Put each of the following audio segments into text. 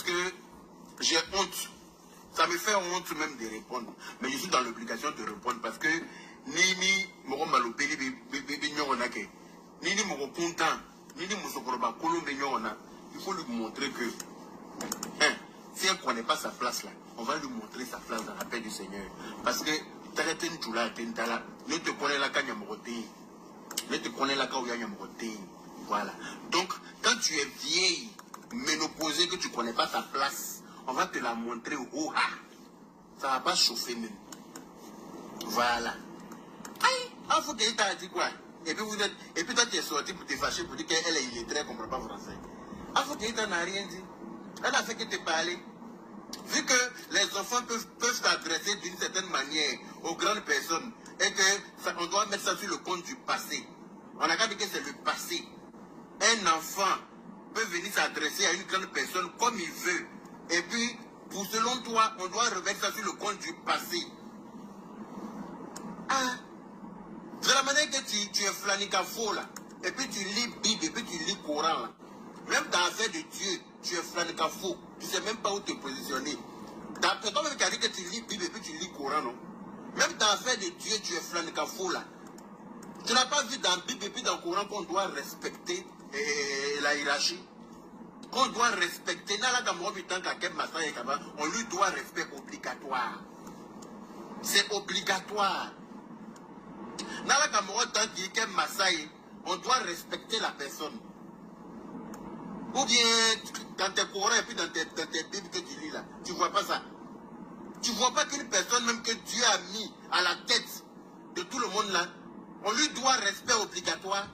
que j'ai honte. Ça me fait honte même de répondre. Mais je suis dans l'obligation de répondre parce que Nini Moro Malopeli Bignonake, Nini Moro Puntan, Nini Mosokoroba Colombéniona, il faut lui montrer que si elle ne connaît pas sa place là, on va lui montrer sa place dans la paix du Seigneur. Parce que ne te connais la Kanyamoroté, ne te connais la Kanyamoroté. Voilà. Donc, quand tu es vieille, ménopausée, que tu ne connais pas ta place, on va te la montrer au haut. Ça ne va pas chauffer même. Voilà. Aïe, il faut que tu aies dit quoi? Et puis toi tu es sorti pour te fâcher, pour dire qu'elle est illettrée, elle ne comprend pas français. Il faut que tu n'a rien dit. Elle a fait que te parler. Vu que les enfants peuvent s'adresser d'une certaine manière aux grandes personnes et qu'on doit mettre ça sur le compte du passé. On a qu'à dire que c'est le passé. Un enfant peut venir s'adresser à une grande personne comme il veut. Et puis, selon toi, on doit remettre ça sur le compte du passé. De la manière que tu es flanicafo là, et puis tu lis Bible, et puis tu lis Coran là. Même dans l'affaire de Dieu, tu es flanicafo. Tu ne sais même pas où te positionner. C'est toi-même qui as dit que tu lis Bible et puis tu lis Coran, non? Même dans l'affaire de Dieu, tu es flanicafo là. Tu n'as pas vu dans Bible et puis dans le Coran qu'on doit respecter la hiérarchie? Qu'on doit respecter. On lui doit respect obligatoire. C'est obligatoire. On doit respecter la personne. Ou bien, dans tes Corans et puis dans tes Bibles que tu lis là, tu ne vois pas ça. Tu ne vois pas qu'une personne même que Dieu a mis à la tête de tout le monde là, on lui doit respect obligatoire.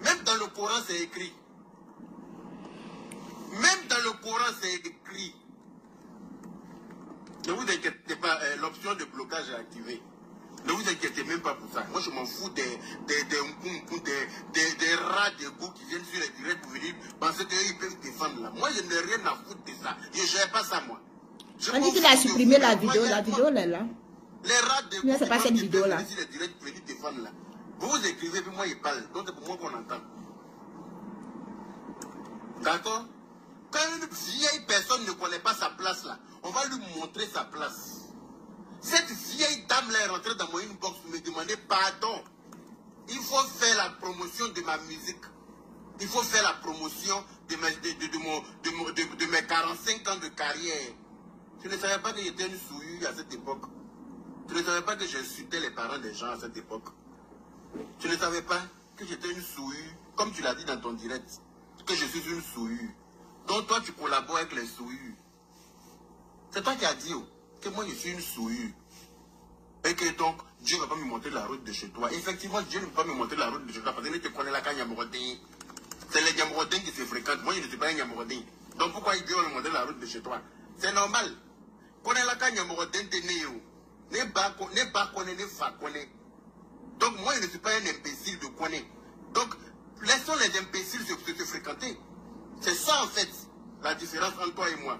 Même dans le Coran, c'est écrit. Même dans le Coran, c'est écrit. Ne vous inquiétez pas, l'option de blocage est activée. Ne vous inquiétez même pas pour ça. Moi, je m'en fous des rats de goût qui viennent sur les directs pour venir penser qu'ils peuvent défendre là. Moi, je n'ai rien à foutre de ça. Je ne gère pas ça, moi. On dit qu'il a supprimé la vidéo. La vidéo, là, là. Les rats de goût c'est pas cette vidéo là. sur les directs pour venir défendre là. Vous vous écrivez, puis moi, il parle. Donc, c'est pour moi qu'on entend. D'accord? Quand une vieille personne ne connaît pas sa place là, on va lui montrer sa place. Cette vieille dame-là est rentrée dans mon inbox pour me demander pardon. Il faut faire la promotion de ma musique. Il faut faire la promotion de mes 45 ans de carrière. Je ne savais pas que j'étais une souillure à cette époque. Je ne savais pas que j'insultais les parents des gens à cette époque. Je ne savais pas que j'étais une souillure, comme tu l'as dit dans ton direct, que je suis une souillure. Donc toi, tu collabores avec les souillures. C'est toi qui as dit que moi, je suis une souillure. Et que donc, Dieu ne va pas me montrer la route de chez toi. Effectivement, Dieu ne va pas me montrer la route de chez toi parce qu'il te connaît la cagne Yamorodin. C'est les Yamorodins qui se fréquentent. Moi, je ne suis pas un Yamorodin. Donc pourquoi Dieu va me montrer la route de chez toi? C'est normal. Connaît la cagne Yamorodin, t'es né où? Ne pas connaître, ne pas connaître. Donc moi, je ne suis pas un imbécile de connaître. Donc, laissons les imbéciles se fréquenter. C'est ça, en fait, la différence entre toi et moi.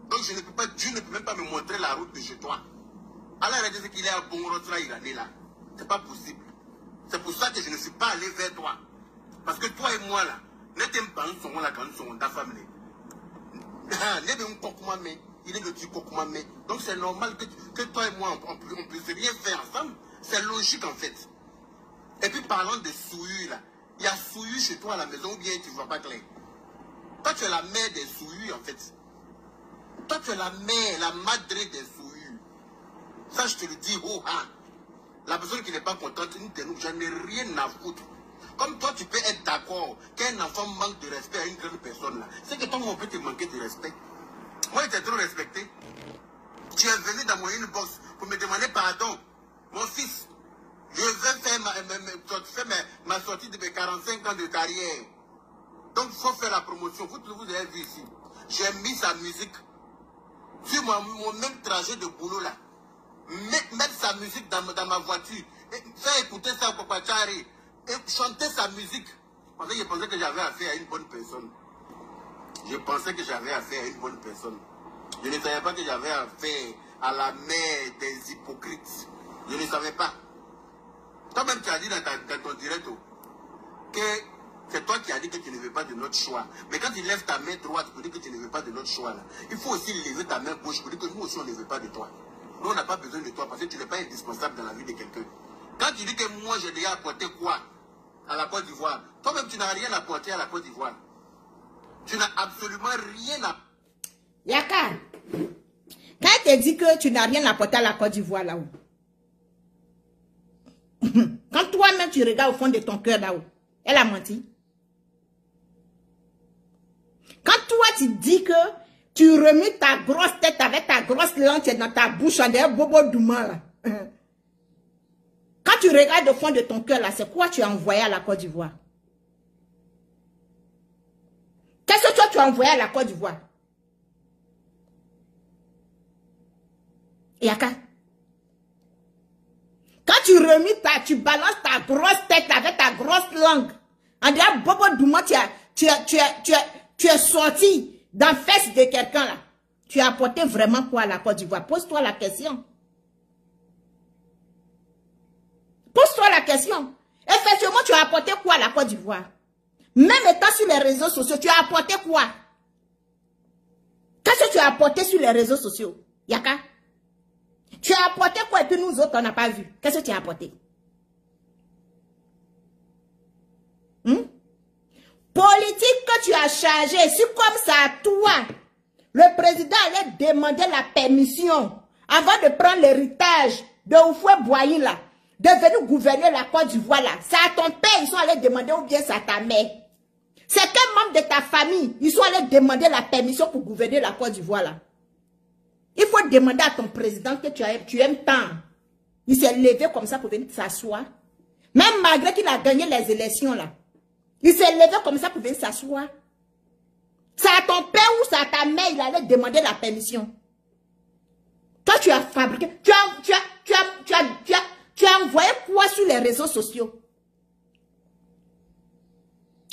Donc, je ne peux pas, Dieu ne peut même pas me montrer la route de chez toi. Alors, il a dit qu'il est à bon retour, il est là. C'est pas possible. C'est pour ça que je ne suis pas allé vers toi. Parce que toi et moi, là, ne t'aime pas, nous sommes là quand nous sommes ta famille. Il est le petit Kokumame. Donc, c'est normal que toi et moi, on ne puisse rien faire ensemble. C'est logique, en fait. Et puis, parlant de souillure, là, il y a souillure chez toi à la maison ou bien tu ne vois pas clair. Toi, tu es la mère des souillures, en fait. Toi, tu es la mère, la madre des souillures. Ça, je te le dis, la personne qui n'est pas contente, j'en ai rien à foutre. Comme toi, tu peux être d'accord qu'un enfant manque de respect à une grande personne, là. C'est que toi, on peut te manquer de respect. Moi, je t'ai trop respecté. Tu es venu dans mon inbox pour me demander pardon. Mon fils, je vais faire ma sortie de mes 45 ans de carrière. Donc, il faut faire la promotion. Vous avez vu ici. J'ai mis sa musique sur mon même trajet de boulot là. Mettre sa musique dans ma voiture. Et faire écouter ça au Papachari. Et chanter sa musique. Je pensais que j'avais affaire à une bonne personne. Je pensais que j'avais affaire à une bonne personne. Je ne savais pas que j'avais affaire à la mère des hypocrites. Je ne savais pas. Toi-même, tu as dit dans ton direct que C'est toi qui as dit que tu ne veux pas de notre choix. Mais quand tu lèves ta main droite pour dire que tu ne veux pas de notre choix, là, il faut aussi lever ta main gauche pour dire que nous aussi on ne veut pas de toi. Nous on n'a pas besoin de toi parce que tu n'es pas indispensable dans la vie de quelqu'un. Quand tu dis que moi j'ai déjà apporté quoi à la Côte d'Ivoire, toi-même tu n'as rien apporté à la Côte d'Ivoire. Tu n'as absolument rien apporté. Yaka, quand elle te dit que tu n'as rien apporté à la Côte d'Ivoire là-haut, quand toi-même tu regardes au fond de ton cœur là-haut, elle a menti. Quand toi tu dis que tu remets ta grosse tête avec ta grosse langue dans ta bouche en derrière bobo douma là. Quand tu regardes au fond de ton cœur là, c'est quoi tu as envoyé à la Côte d'Ivoire? Qu'est-ce que toi tu as envoyé à la Côte d'Ivoire? Yaka. Quand tu remis tu balances ta grosse tête avec ta grosse langue. En derrière bobo douma, tu es sorti dans la fesse de quelqu'un là. Tu as apporté vraiment quoi à la Côte d'Ivoire? Pose-toi la question. Pose-toi la question. Effectivement, tu as apporté quoi à la Côte d'Ivoire? Même étant sur les réseaux sociaux, tu as apporté quoi? Qu'est-ce que tu as apporté sur les réseaux sociaux? Yaka? Tu as apporté quoi et puis nous autres, on n'a pas vu? Qu'est-ce que tu as apporté? Politique que tu as chargé, c'est comme ça à toi. Le président allait demander la permission avant de prendre l'héritage de Oufoué Boigny là, de venir gouverner la Côte d'Ivoire là. C'est à ton père, ils sont allés demander ou bien c'est à ta mère. C'est quel membre de ta famille, ils sont allés demander la permission pour gouverner la Côte d'Ivoire là. Il faut demander à ton président que tu aimes tant. Il s'est levé comme ça pour venir s'asseoir. Même malgré qu'il a gagné les élections là. Il s'est levé comme ça pour venir s'asseoir. C'est à ton père ou c'est à ta mère, il allait demander la permission. Toi, tu as fabriqué, tu as envoyé quoi sur les réseaux sociaux?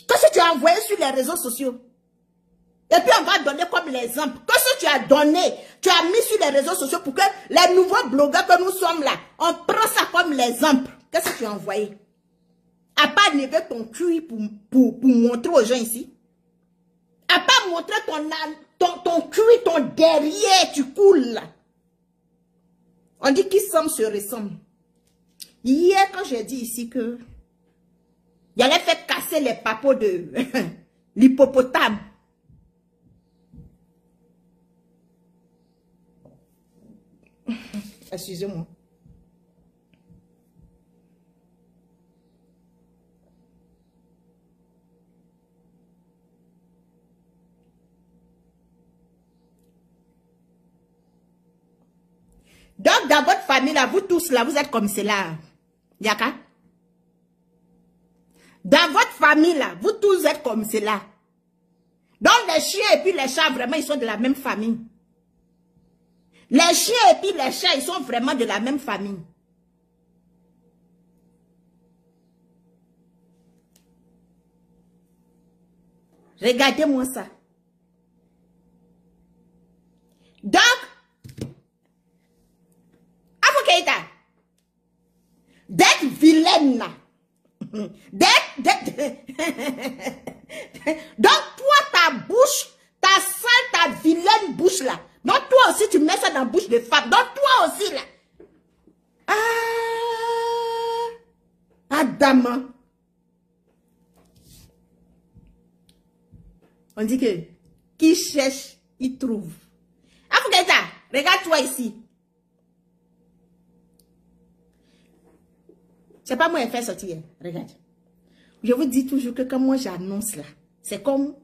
Qu'est-ce que tu as envoyé sur les réseaux sociaux? Et puis on va donner comme l'exemple. Qu'est-ce que tu as donné? Tu as mis sur les réseaux sociaux pour que les nouveaux blogueurs que nous sommes là, on prend ça comme l'exemple. Qu'est-ce que tu as envoyé? À pas lever ton cul pour montrer aux gens ici. À pas montrer ton cul, ton derrière, tu coules là. On dit qui semble se ressemble. Hier, quand j'ai dit ici que il allait faire casser les papeaux de l'hippopotame. Excusez-moi. Donc, dans votre famille, là, vous tous, là, vous êtes comme cela. Yaka? Dans votre famille, là, vous tous êtes comme cela. Donc, les chiens et puis les chats, vraiment, ils sont de la même famille. Les chiens et puis les chats, ils sont vraiment de la même famille. Regardez-moi ça. Donc, d'être vilaine là. Donc toi ta bouche, ta sale, ta vilaine bouche là. Donc toi aussi tu mets ça dans la bouche de femme. Donc toi aussi là. Adam. On dit que qui cherche, il trouve. Afoukaïta, regarde-toi ici. C'est pas moi qui ai fait sortir. Regarde. Je vous dis toujours que quand moi j'annonce là, c'est comme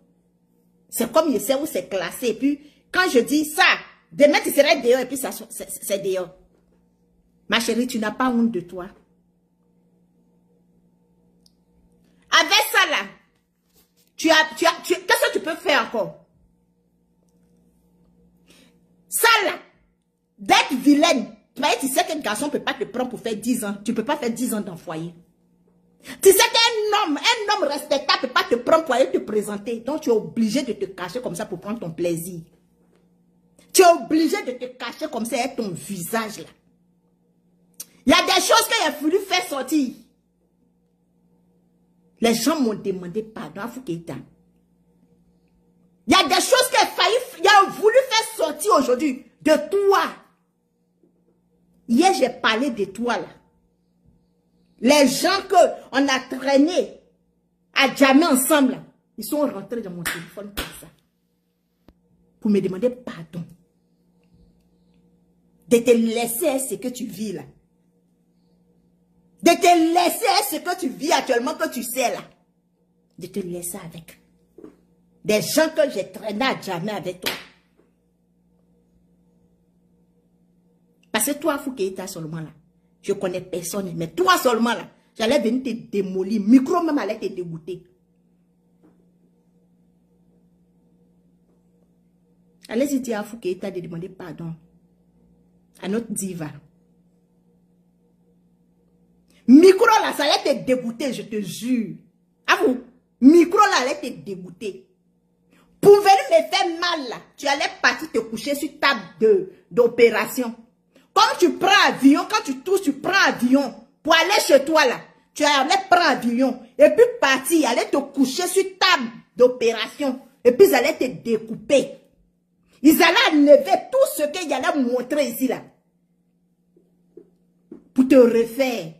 je sais où c'est classé. Et puis, quand je dis ça, demain tu serais dehors et puis ça c'est dehors. Ma chérie, tu n'as pas honte de toi. Avec ça là, qu'est-ce que tu peux faire encore? Ça là, d'être vilaine. Tu sais qu'un garçon ne peut pas te prendre pour faire 10 ans. Tu ne peux pas faire 10 ans dans le foyer. Tu sais qu'un homme respectable ne peut pas te prendre pour aller te présenter. Donc tu es obligé de te cacher comme ça pour prendre ton plaisir. Tu es obligé de te cacher comme ça avec ton visage là. Il y a des choses qu'il a voulu faire sortir. Les gens m'ont demandé pardon à Foukeïta. Il y a des choses qu'il a voulu faire sortir aujourd'hui de toi. Hier, j'ai parlé de toi là. Les gens qu'on a traînés à jamais ensemble, là, ils sont rentrés dans mon téléphone comme ça. Pour me demander pardon. De te laisser ce que tu vis là. De te laisser ce que tu vis actuellement, que tu sais là. De te laisser avec. Des gens que j'ai traînés à jamais avec toi. Parce que toi, Foukeïta seulement là, je connais personne, mais toi seulement là, j'allais venir te démolir. Micro même allait te dégoûter. Allez-y dire à Foukeïta de demander pardon à notre diva. Micro là, ça allait te dégoûter, je te jure. À vous, micro là allait te dégoûter. Pour venir me faire mal là, tu allais partir te coucher sur table d'opération. Comme tu prends avion, quand tu touches, tu prends avion. Pour aller chez toi là, tu allais prendre avion. Et puis partir, aller te coucher sur table d'opération. Et puis ils allaient te découper. Ils allaient enlever tout ce qu'ils allaient montrer ici là. Pour te refaire.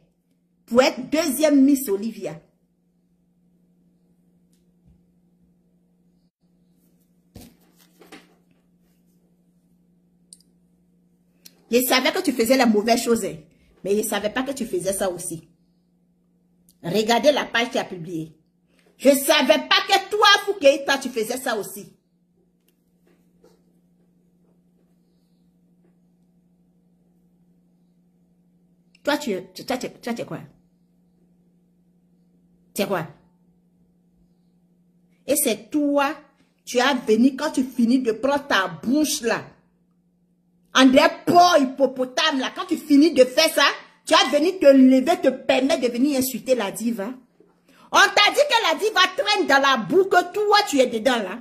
Pour être deuxième Miss Olivia. Je savais que tu faisais la mauvaise chose. Mais je ne savais pas que tu faisais ça aussi. Regardez la page que tu as publiée. Je ne savais pas que toi, Foukeïta, tu faisais ça aussi. Toi, tu es quoi? C'est quoi? Et c'est toi, tu as venu quand tu finis de prendre ta bouche là. En des porcs hippopotames là, quand tu finis de faire ça, tu as venu te lever, te permettre de venir insulter la diva. On t'a dit que la diva traîne dans la boue, que toi tu es dedans là.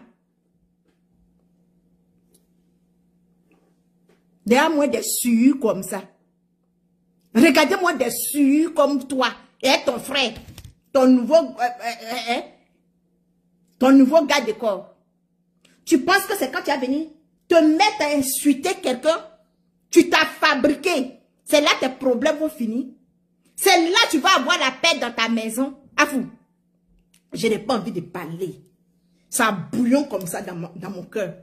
Derrière moi des sueurs comme ça. Regardez-moi des sueurs comme toi et ton frère, ton nouveau gars de corps. Tu penses que c'est quand tu as venu te mettre à insulter quelqu'un, tu t'as fabriqué. C'est là que tes problèmes vont finir. C'est là que tu vas avoir la paix dans ta maison. À vous. Je n'ai pas envie de parler. Ça bouillon comme ça dans mon cœur.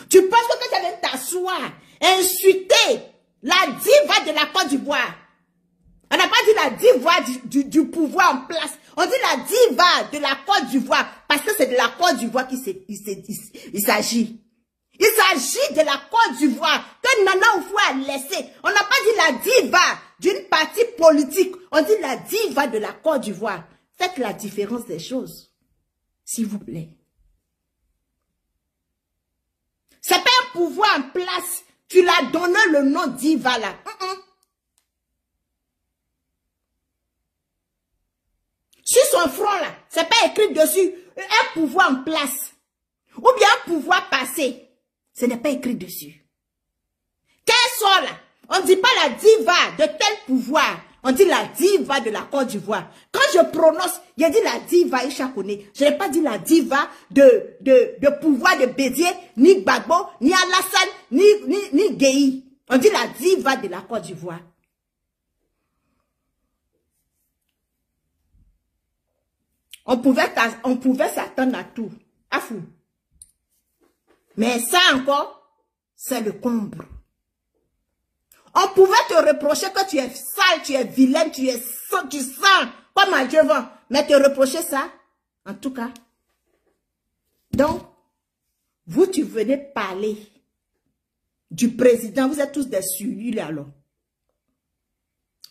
Tu penses que tu viens t'asseoir, insulter la diva de la Côte d'Ivoire. On n'a pas dit la diva du pouvoir en place. On dit la diva de la Côte d'Ivoire. Parce que c'est de la Côte d'Ivoire qu'il s'agit. Il s'agit de la Côte d'Ivoire que Nana Oufou a laissé. On n'a pas dit la diva d'une partie politique. On dit la diva de la Côte d'Ivoire. Faites la différence des choses. S'il vous plaît. C'est pas un pouvoir en place. Tu l'as donné le nom diva là. Sur son front là, c'est pas écrit dessus un pouvoir en place. Ou bien un pouvoir passé. Ce n'est pas écrit dessus. Quel sort là? On ne dit pas la diva de tel pouvoir. On dit la diva de la Côte d'Ivoire. Quand je prononce, j'ai dit la diva Ishakoné. Je n'ai pas dit la diva de pouvoir de Bédier, ni Gbagbo, ni Alassane, ni Gueye. On dit la diva de la Côte d'Ivoire. On pouvait s'attendre à tout. À fou. Mais ça encore, c'est le comble. On pouvait te reprocher que tu es sale, tu es vilaine, tu sens comme un dieu vent. Mais te reprocher ça, en tout cas. Donc, vous, tu venez parler du président. Vous êtes tous des cellules alors.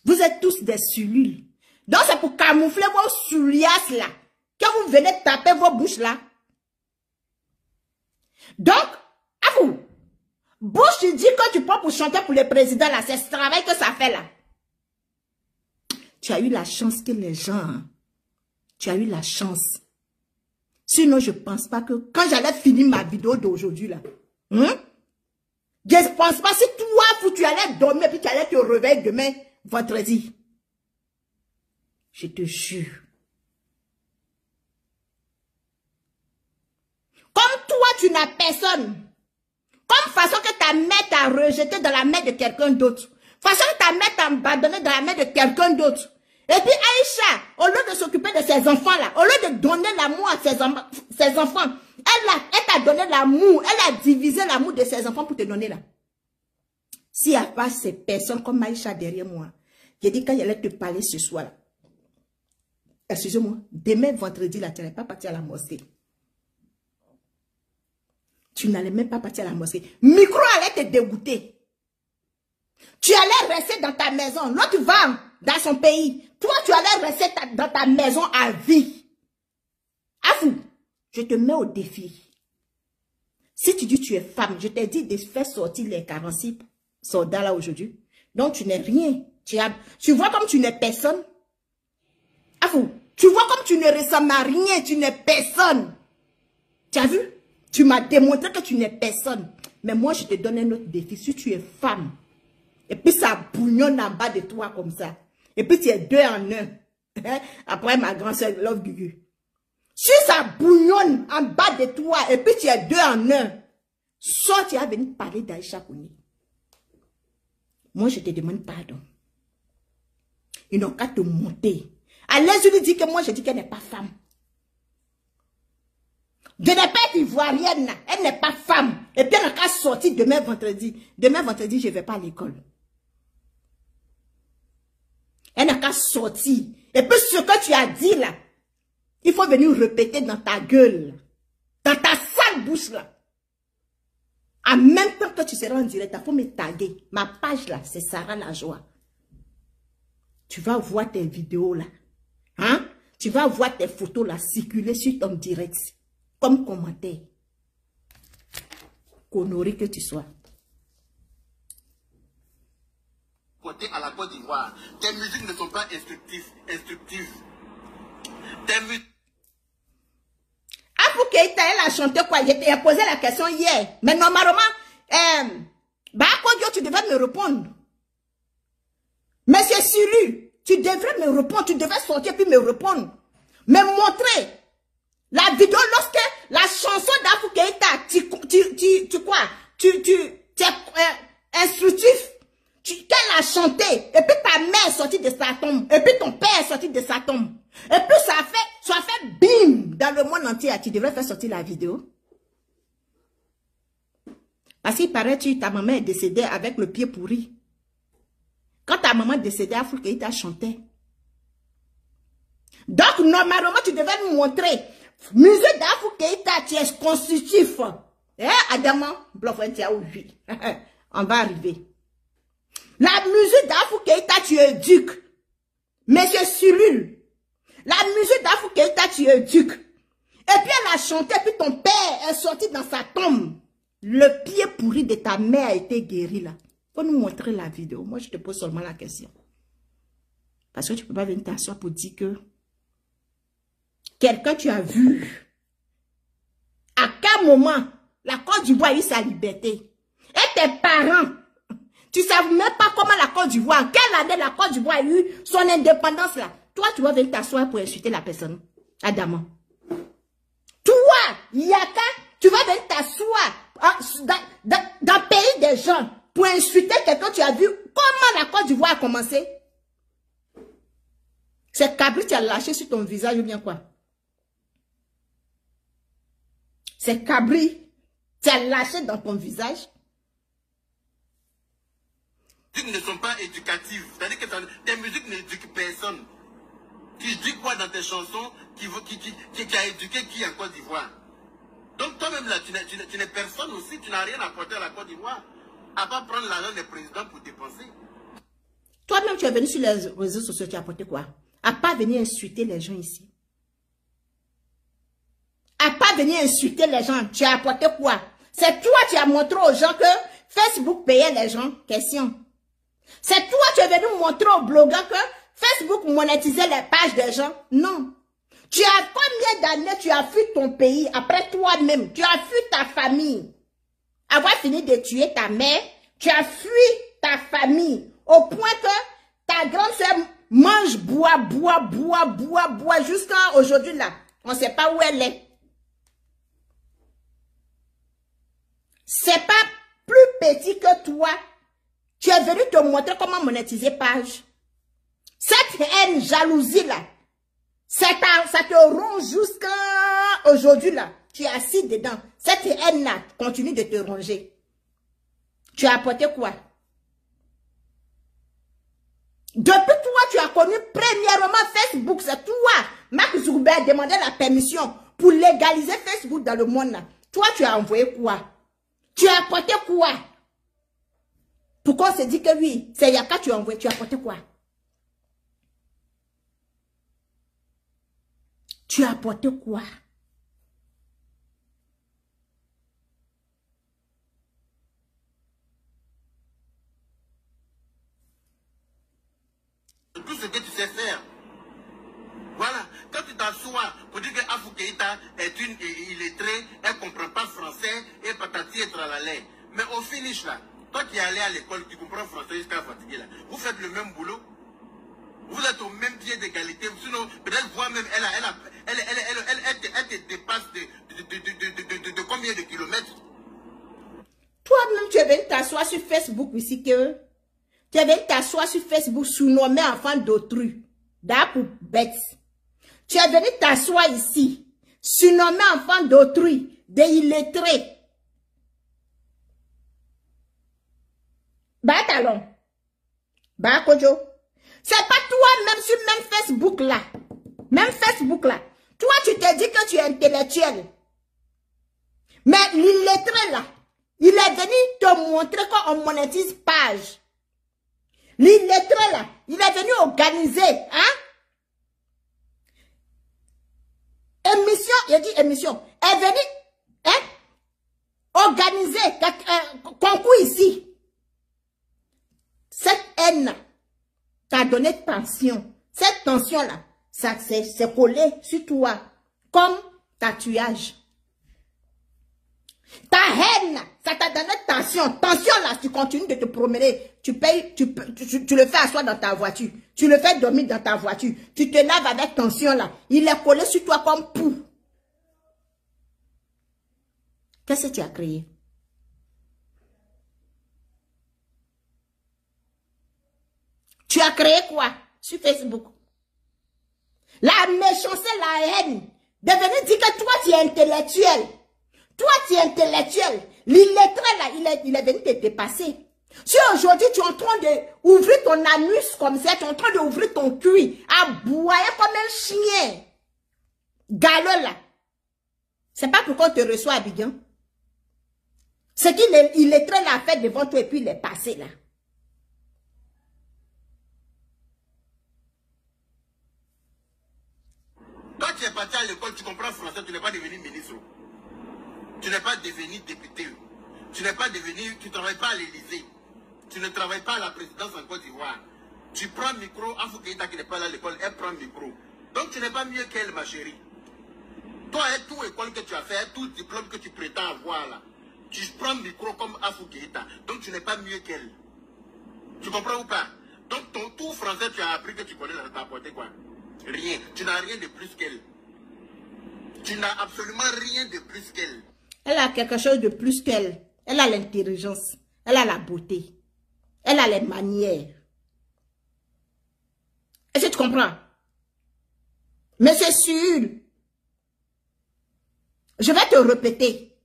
Vous êtes tous des cellules. Donc, c'est pour camoufler vos souliasses là. Que vous venez taper vos bouches là. Donc, à vous. Bouche, tu dis que tu prends pour chanter pour le président là. C'est ce travail que ça fait là. Tu as eu la chance que les gens... Hein, tu as eu la chance. Sinon, je ne pense pas que... Quand j'allais finir ma vidéo d'aujourd'hui là. Je ne pense pas si toi, tu allais dormir puis tu allais te réveiller demain, vendredi. Je te jure. tu n'as personne. Comme façon que ta mère t'a rejeté dans la main de quelqu'un d'autre. Façon que ta mère t'a abandonné dans la main de quelqu'un d'autre. Et puis Aïcha, au lieu de s'occuper de ses enfants-là, au lieu de donner l'amour à ses enfants, elle t'a donné l'amour, elle a divisé l'amour de ses enfants pour te donner là. S'il n'y a pas ces personnes comme Aïcha derrière moi, j'ai dit quand il allait te parler ce soir là, excusez-moi, demain vendredi là, tu n'allais pas partir à la mosquée. Tu n'allais même pas partir à la mosquée. Micro allait te dégoûter. Tu allais rester dans ta maison. L'autre va dans son pays. Toi, tu allais rester dans ta maison à vie. À vous, je te mets au défi. Si tu dis que tu es femme, je t'ai dit de faire sortir les 46 soldats là aujourd'hui. Donc, tu n'es rien. Tu vois comme tu n'es personne. À vous, tu vois comme tu ne ressembles à rien. Tu n'es personne. Tu as vu? Tu m'as démontré que tu n'es personne. Mais moi, je te donne un autre défi. Si tu es femme, et puis ça bouillonne en bas de toi comme ça. Et puis tu es deux en un. Après ma grand-sœur, Love Gugu. Si ça bouillonne en bas de toi, et puis tu es deux en un, soit tu as venu parler d'Aïcha Kouni. Moi, je te demande pardon. Ils n'ont qu'à te monter. Allez, lui dire que moi, je dis qu'elle n'est pas femme. Je n'ai pas ivoirienne, elle n'est pas femme. Et puis elle n'a qu'à sortir demain vendredi. Demain vendredi, je ne vais pas à l'école. Elle n'a qu'à sortir. Et puis ce que tu as dit là, il faut venir répéter dans ta gueule. Dans ta sale bouche là. En même temps que tu seras en direct, il faut me taguer. Ma page là, c'est Sarah la joie. Tu vas voir tes vidéos là. Hein? Tu vas voir tes photos là circuler sur ton direct. Comme commentaire. Connerie que tu sois. Côté à la Côte d'Ivoire, tes musiques ne sont pas instructives. Tes musiques. Afou Keïta, elle a chanté quoi? Je t'ai posé la question hier. Mais normalement, tu devais me répondre. Monsieur Sulu, tu devrais me répondre. Tu devais sortir puis me répondre. Me montrer. La vidéo, lorsque la chanson d'Afou Keïta, tu es instructif, qu'elle a chanté, et puis ta mère est sortie de sa tombe, et puis ton père est sorti de sa tombe, et puis ça a fait bim dans le monde entier, tu devrais faire sortir la vidéo. Parce qu'il paraît que ta maman est décédée avec le pied pourri. Quand ta maman est décédée, Afou Keïta chantait. Donc, normalement, tu devais nous montrer. Musique d'Afou Keïta, tu es constitutif. Adama, oui. On va arriver. La musique d'Afou Keïta, tu éduques. Monsieur Cyril. La musique d'Afou Keïta, tu éduques. Et puis elle a chanté, puis ton père est sorti dans sa tombe. Le pied pourri de ta mère a été guéri là. Faut nous montrer la vidéo. Moi, je te pose seulement la question. Parce que tu ne peux pas venir t'asseoir pour dire que quelqu'un tu as vu. À quel moment la Côte d'Ivoire a eu sa liberté? Et tes parents, tu ne sais même pas comment la Côte d'Ivoire, quelle année la Côte d'Ivoire a eu son indépendance là. Toi, tu vas venir t'asseoir pour insulter la personne. Adama. Toi, Yaka, tu vas venir t'asseoir dans le pays des gens pour insulter quelqu'un. Tu as vu comment la Côte d'Ivoire a commencé? C'est Cabri qui a lâché sur ton visage ou bien quoi? C'est Cabri qui a lâché dans ton visage? Tes musiques ne sont pas éducatives. C'est-à-dire que tes musiques n'éduquent personne. Tu dis quoi dans tes chansons qui a éduqué qui en Côte d'Ivoire? Donc toi-même là, tu n'es personne aussi, tu n'as rien apporté à la Côte d'Ivoire. À part prendre l'argent des présidents pour dépenser. Toi-même, tu es venu sur les réseaux sociaux, tu as apporté quoi? À pas venir insulter les gens ici. À pas venir insulter les gens, tu as apporté quoi? C'est toi qui as montré aux gens que Facebook payait les gens. Question. C'est toi qui es venu montrer aux blogueurs que Facebook monétisait les pages des gens. Non. Tu as combien d'années tu as fui ton pays après toi-même? Tu as fui ta famille. Avoir fini de tuer ta mère, tu as fui ta famille. Au point que ta grande soeur mange, boit jusqu'à aujourd'hui là. On ne sait pas où elle est. c'est pas plus petit que toi. Tu es venu te montrer comment monétiser page. Cette haine, jalousie là, ça te ronge jusqu'à aujourd'hui là. Tu es assis dedans. Cette haine là continue de te ronger. Tu as apporté quoi? Depuis toi, tu as connu premièrement Facebook. C'est toi. Mark Zuckerberg demandait la permission pour légaliser Facebook dans le monde là. Toi, tu as envoyé quoi? Tu as apporté quoi? Pourquoi on se dit que oui, c'est Yaka tu as envoyé, tu as apporté quoi? Tu as apporté quoi? Tout ce que tu sais faire. Voilà. Quand tu t'assois pour dire que Afou Keïta est une illettrée, elle ne comprend pas français, et patati et tralalais. Mais au finish là, toi qui es allé à l'école, tu comprends français jusqu'à fatiguer là, vous faites le même boulot. Vous êtes au même pied d'égalité. Sinon, peut-être vous-même, elle te dépasse de combien de kilomètres? Toi-même, tu es venu t'asseoir sur Facebook ici que... Tu es venu t'asseoir sur Facebook surnommé enfant d'autrui. D'art pour bête. Tu es venu t'asseoir ici, surnommé enfant d'autrui, des illettrés. Bah talon. Bah kojo. C'est pas toi-même sur même Facebook là. Même Facebook là. Toi, tu te dis que tu es intellectuel. Mais l'illettré là, il est venu te montrer qu'on monétise page. L'illettré là, il est venu organiser, hein? Émission, il dit émission, est venu, hein? Organiser, concours ici. Cette haine t'a donné tension. Cette tension-là, ça s'est collé sur toi, comme tatouage. Ta haine, ça t'a donné tension. Tension là, tu continues de te promener. Tu payes, tu le fais asseoir dans ta voiture. Tu le fais dormir dans ta voiture. Tu te laves avec tension là. Il est collé sur toi comme pou. Qu'est-ce que tu as créé? Tu as créé quoi sur Facebook? La méchanceté, la haine. De venir dire que toi tu es intellectuel. Toi, tu es intellectuel. L'illettré, là, il est venu te dépasser. Si aujourd'hui, tu es en train d'ouvrir ton anus comme ça, tu es en train d'ouvrir ton cul, à boyer comme un chien. Galeux, là. C'est pas pourquoi on te reçoit à Abidjan. C'est l'illettré l'a fait devant toi et puis il est passé, là. Toi, tu es parti à l'école, tu comprends français, tu n'es pas devenu ministre. Tu n'es pas devenu député. Tu n'es pas devenu, tu ne travailles pas à l'Élysée. Tu ne travailles pas à la présidence en Côte d'Ivoire. Tu prends le micro, Afou Keïta qui n'est pas là à l'école, elle prend le micro. Donc tu n'es pas mieux qu'elle, ma chérie. Toi, tout école que tu as fait, tout diplôme que tu prétends avoir là, tu prends le micro comme Afou Keïta. Donc tu n'es pas mieux qu'elle. Tu comprends ou pas? Donc ton tout français, tu as appris que tu connais, ça t'a apporté quoi? Rien. Tu n'as rien de plus qu'elle. Tu n'as absolument rien de plus qu'elle. Elle a quelque chose de plus qu'elle. Elle a l'intelligence. Elle a la beauté. Elle a les manières. Est-ce que tu comprends? Mais c'est sûr. Je vais te répéter.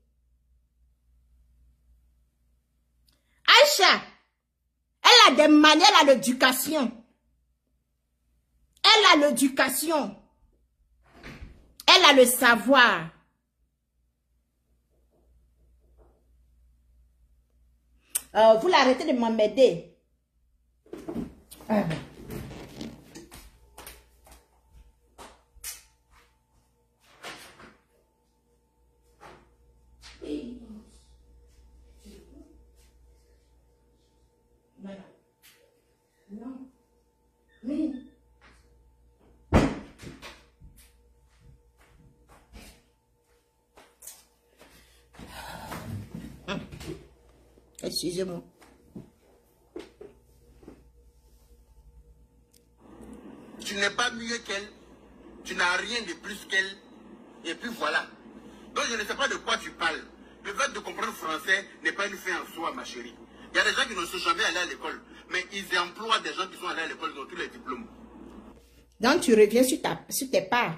Aïcha, elle a des manières à l'éducation. Elle a l'éducation. Elle a le savoir. Vous l'arrêtez de m'emmerder. Non. Oui. Excusez-moi. Tu n'es pas mieux qu'elle. Tu n'as rien de plus qu'elle. Et puis voilà. Donc je ne sais pas de quoi tu parles. Le fait de comprendre français n'est pas une fin en soi, ma chérie. Il y a des gens qui ne sont jamais allés à l'école, mais ils emploient des gens qui sont allés à l'école dans tous les diplômes. Donc tu reviens sur tes pas.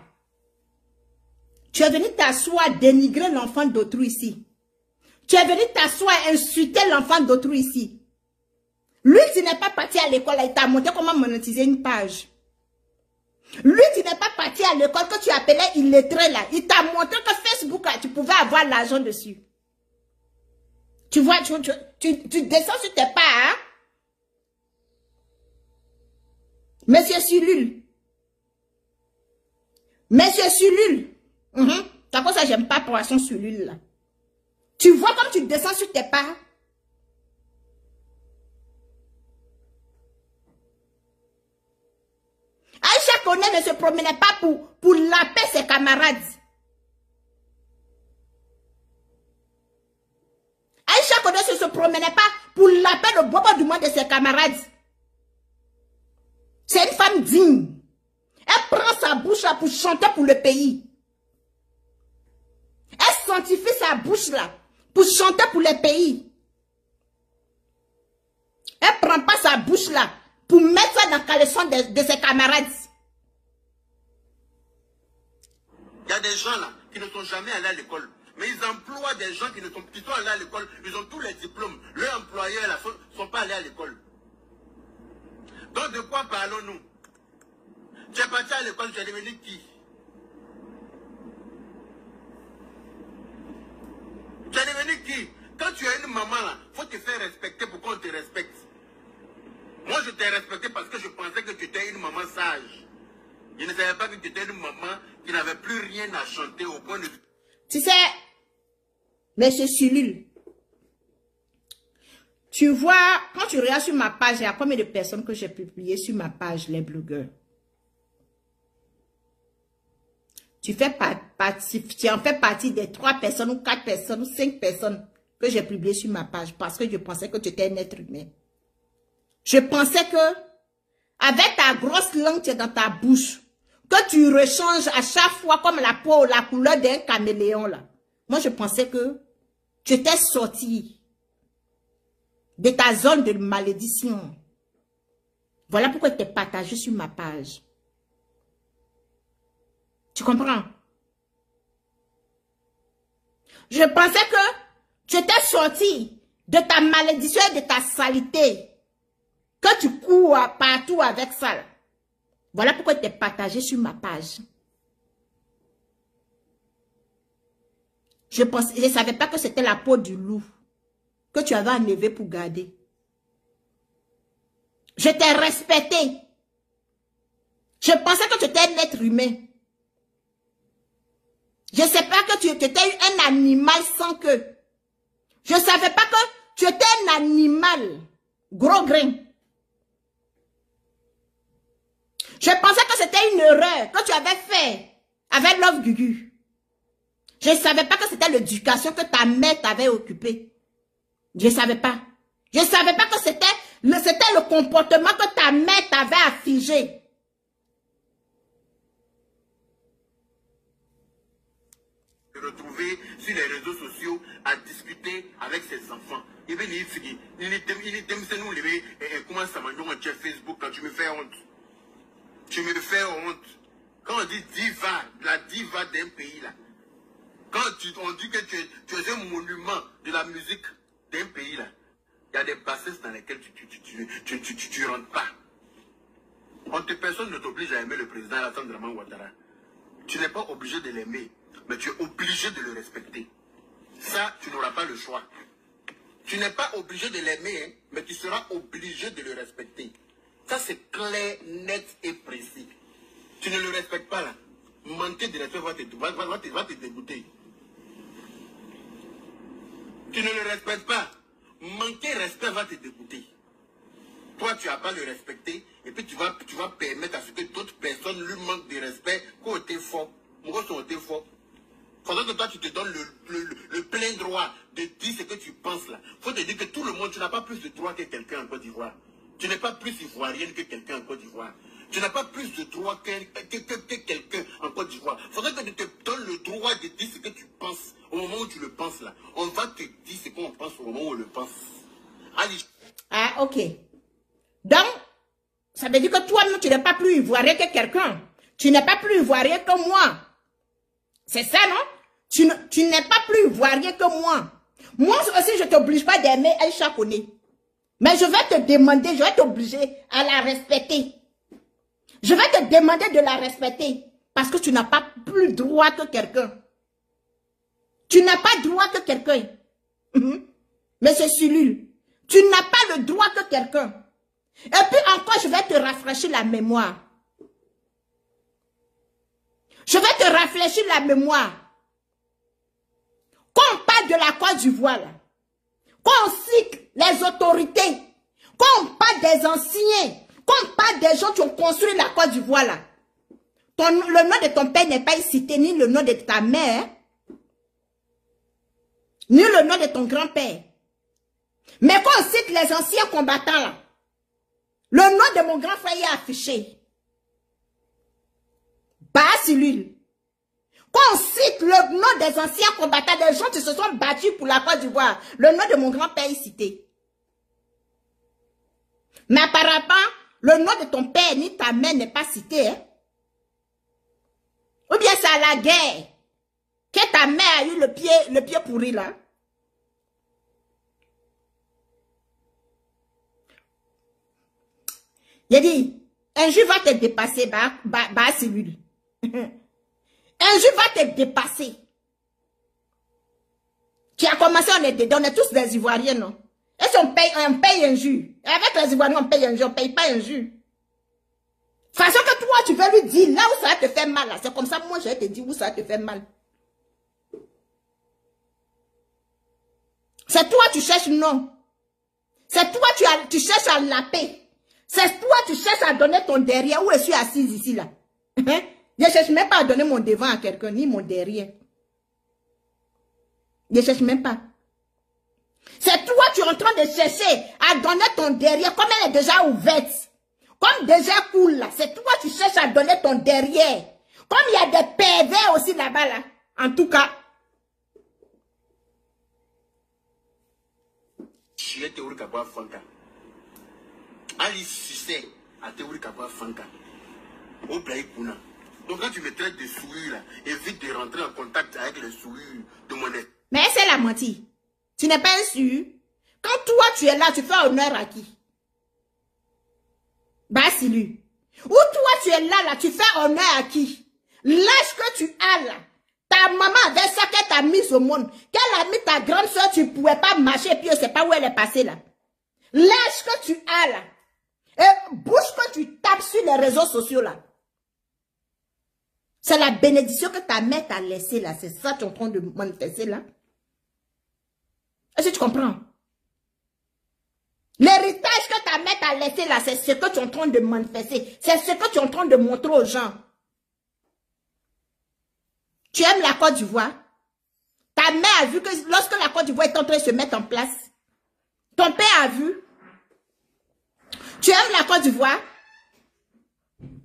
Tu es venu t'asseoir, dénigrer l'enfant d'autrui ici. Tu es venu t'asseoir, insulter l'enfant d'autrui ici. Lui, tu n'es pas parti à l'école, il t'a montré comment monétiser une page. Lui, tu n'es pas parti à l'école que tu appelais illettré là. Il t'a montré que Facebook, là, tu pouvais avoir l'argent dessus. Tu vois, tu descends sur tes pas, hein? Monsieur Sulul. Monsieur Sulul. C'est pour ça que j'aime pas Poisson Sulul là. Tu vois comme tu descends sur tes pas? Aïcha Koné ne se promenait pas pour laper ses camarades. Aïcha Koné ne se promenait pas pour laper le bobo du monde de ses camarades. C'est une femme digne. Elle prend sa bouche là pour chanter pour le pays. Elle sanctifie sa bouche là pour chanter pour le pays. Elle prend pas sa bouche là pour mettre ça dans le caleçon de ses camarades. Il y a des gens là qui ne sont jamais allés à l'école. Mais ils emploient des gens qui sont allés à l'école. Ils ont tous les diplômes. Leurs employeurs là ne sont pas allés à l'école. Donc de quoi parlons-nous? Tu es parti à l'école, tu es devenu qui? Tu es devenu qui? Quand tu es une maman là, il faut te faire respecter pour qu'on te respecte. Moi je t'ai respecté parce que je pensais que tu étais une maman sage. Je ne savais pas que tu étais une maman qui n'avait plus rien à chanter au point de... Tu sais, monsieur Sulul, tu vois, quand tu regardes sur ma page, il y a combien de personnes que j'ai publiées sur ma page, les blogueurs? Tu en fais partie des 3 personnes ou 4 personnes ou 5 personnes que j'ai publiées sur ma page parce que je pensais que tu étais un être humain. Je pensais que, avec ta grosse langue qui est dans ta bouche, que tu rechanges à chaque fois comme la peau, la couleur d'un caméléon là. Moi, je pensais que tu étais sorti de ta zone de malédiction. Voilà pourquoi tu es partagé sur ma page. Tu comprends? Je pensais que tu étais sorti de ta malédiction et de ta saleté. Que tu cours partout avec ça. Là. Voilà pourquoi tu es partagé sur ma page. Je ne savais pas que c'était la peau du loup que tu avais enlevé pour garder. Je t'ai respecté. Je pensais que tu étais un être humain. Je ne sais pas que tu étais un animal sans queue. Je ne savais pas que tu étais un animal gros grain. Je pensais que c'était une erreur que tu avais fait avec Love Gugu. Je ne savais pas que c'était l'éducation que ta mère t'avait occupée. Je ne savais pas. Je ne savais pas que c'était le comportement que ta mère t'avait affligé. Retrouver sur les réseaux sociaux à discuter avec ses enfants. Il veut dire comment ça m'a dit Facebook quand tu me fais honte. Tu me fais honte. Quand on dit diva, la diva d'un pays là. Quand on dit que tu es un monument de la musique d'un pays là. Il y a des bassesses dans lesquelles tu rentres pas. Personne ne t'oblige à aimer le président Alassane Draman Ouattara. Tu n'es pas obligé de l'aimer, mais tu es obligé de le respecter. Ça, tu n'auras pas le choix. Tu n'es pas obligé de l'aimer, hein, mais tu seras obligé de le respecter. Ça, c'est clair, net et précis. Tu ne le respectes pas là. Manquer de respect va te dégoûter. Tu ne le respectes pas. Manquer de respect va te dégoûter. Toi, tu n'as pas le respecté, et puis tu vas permettre à ce que d'autres personnes lui manquent de respect, qu'on t'est fort. Moi, on t'est fort. Pendant que toi, tu te donnes le plein droit de dire ce que tu penses là. Il faut te dire que tout le monde, tu n'as pas plus de droit que quelqu'un en Côte d'Ivoire. Tu n'es pas plus ivoirienne que quelqu'un en Côte d'Ivoire. Tu n'as pas plus de droit que quelqu'un en Côte d'Ivoire. Il faudrait que tu te donnes le droit de dire ce que tu penses Au moment où tu le penses là, on va te dire ce qu'on pense au moment où on le pense. Allez. Ah, ok. Donc, ça veut dire que toi, tu n'es pas plus ivoirien que quelqu'un. Tu n'es pas plus ivoirien que moi. C'est ça, non? Tu n'es pas plus ivoirien que moi. Moi aussi, je ne t'oblige pas d'aimer Aïcha Koné. Mais je vais te demander, je vais t'obliger à la respecter. Je vais te demander de la respecter. Parce que tu n'as pas plus droit que quelqu'un. Tu n'as pas droit que quelqu'un. Mais c'est Sulul. Tu n'as pas le droit que quelqu'un. Et puis encore, je vais te rafraîchir la mémoire. Je vais te rafraîchir la mémoire. Quand on parle de la Côte d'Ivoire, quand on cite les autorités, quand on parle des anciens, quand on parle des gens qui ont construit la Côte d'Ivoire, le nom de ton père n'est pas cité, ni le nom de ta mère, ni le nom de ton grand-père. Mais quand on cite les anciens combattants, là, le nom de mon grand frère est affiché. Basilul. Quand on cite le nom des anciens combattants, des gens qui se sont battus pour la Côte d'Ivoire, le nom de mon grand-père est cité. Mais apparemment, le nom de ton père ni ta mère n'est pas cité. Hein? Ou bien c'est à la guerre que ta mère a eu le pied pourri là. Il a dit, un jour va te dépasser, Basilul. Un jour va te dépasser. Tu as commencé, on est tous des Ivoiriens, non? Et si on paye un jour. Avec les Ivoiriens, on paye un jour, on ne paye pas un jour. Façon que toi, tu veux lui dire là où ça va te faire mal. C'est comme ça, moi, je vais te dire où ça va te faire mal. C'est toi, tu cherches non. C'est toi, tu cherches à la paix. C'est toi, tu cherches à donner ton derrière. Où je suis assise ici, là? Je ne cherche même pas à donner mon devant à quelqu'un, ni mon derrière. Je ne cherche même pas. C'est toi, tu es en train de chercher à donner ton derrière, comme elle est déjà ouverte. Comme déjà cool, là. C'est toi, tu cherches à donner ton derrière. Comme il y a des pervers aussi là-bas, là. En tout cas. Je Théorie Kabwa Fanka. Ali Sissé à Théorie Kabwa Fanka. Au Blaïkouna. Donc quand tu me traites de souillure, là, évite de rentrer en contact avec les souillures de mon être. Mais c'est la menti. Tu n'es pas un sûr. Quand toi tu es là, tu fais honneur à qui? Basilu. Ou toi tu es là, tu fais honneur à qui? L'âge que tu as là, ta maman avait ça qu'elle t'a mis au monde. Qu'elle a mis ta grande soeur, tu ne pouvais pas marcher et puis je ne sais pas où elle est passée là. L'âge que tu as là, et bouche que tu tapes sur les réseaux sociaux là. C'est la bénédiction que ta mère t'a laissée là. C'est ça que tu es en train de manifester là. Est-ce que tu comprends? L'héritage que ta mère t'a laissé là, c'est ce que tu es en train de manifester. C'est ce que tu es en train de montrer aux gens. Tu aimes la Côte d'Ivoire? Ta mère a vu que lorsque la Côte d'Ivoire est en train de se mettre en place, ton père a vu. Tu aimes la Côte d'Ivoire?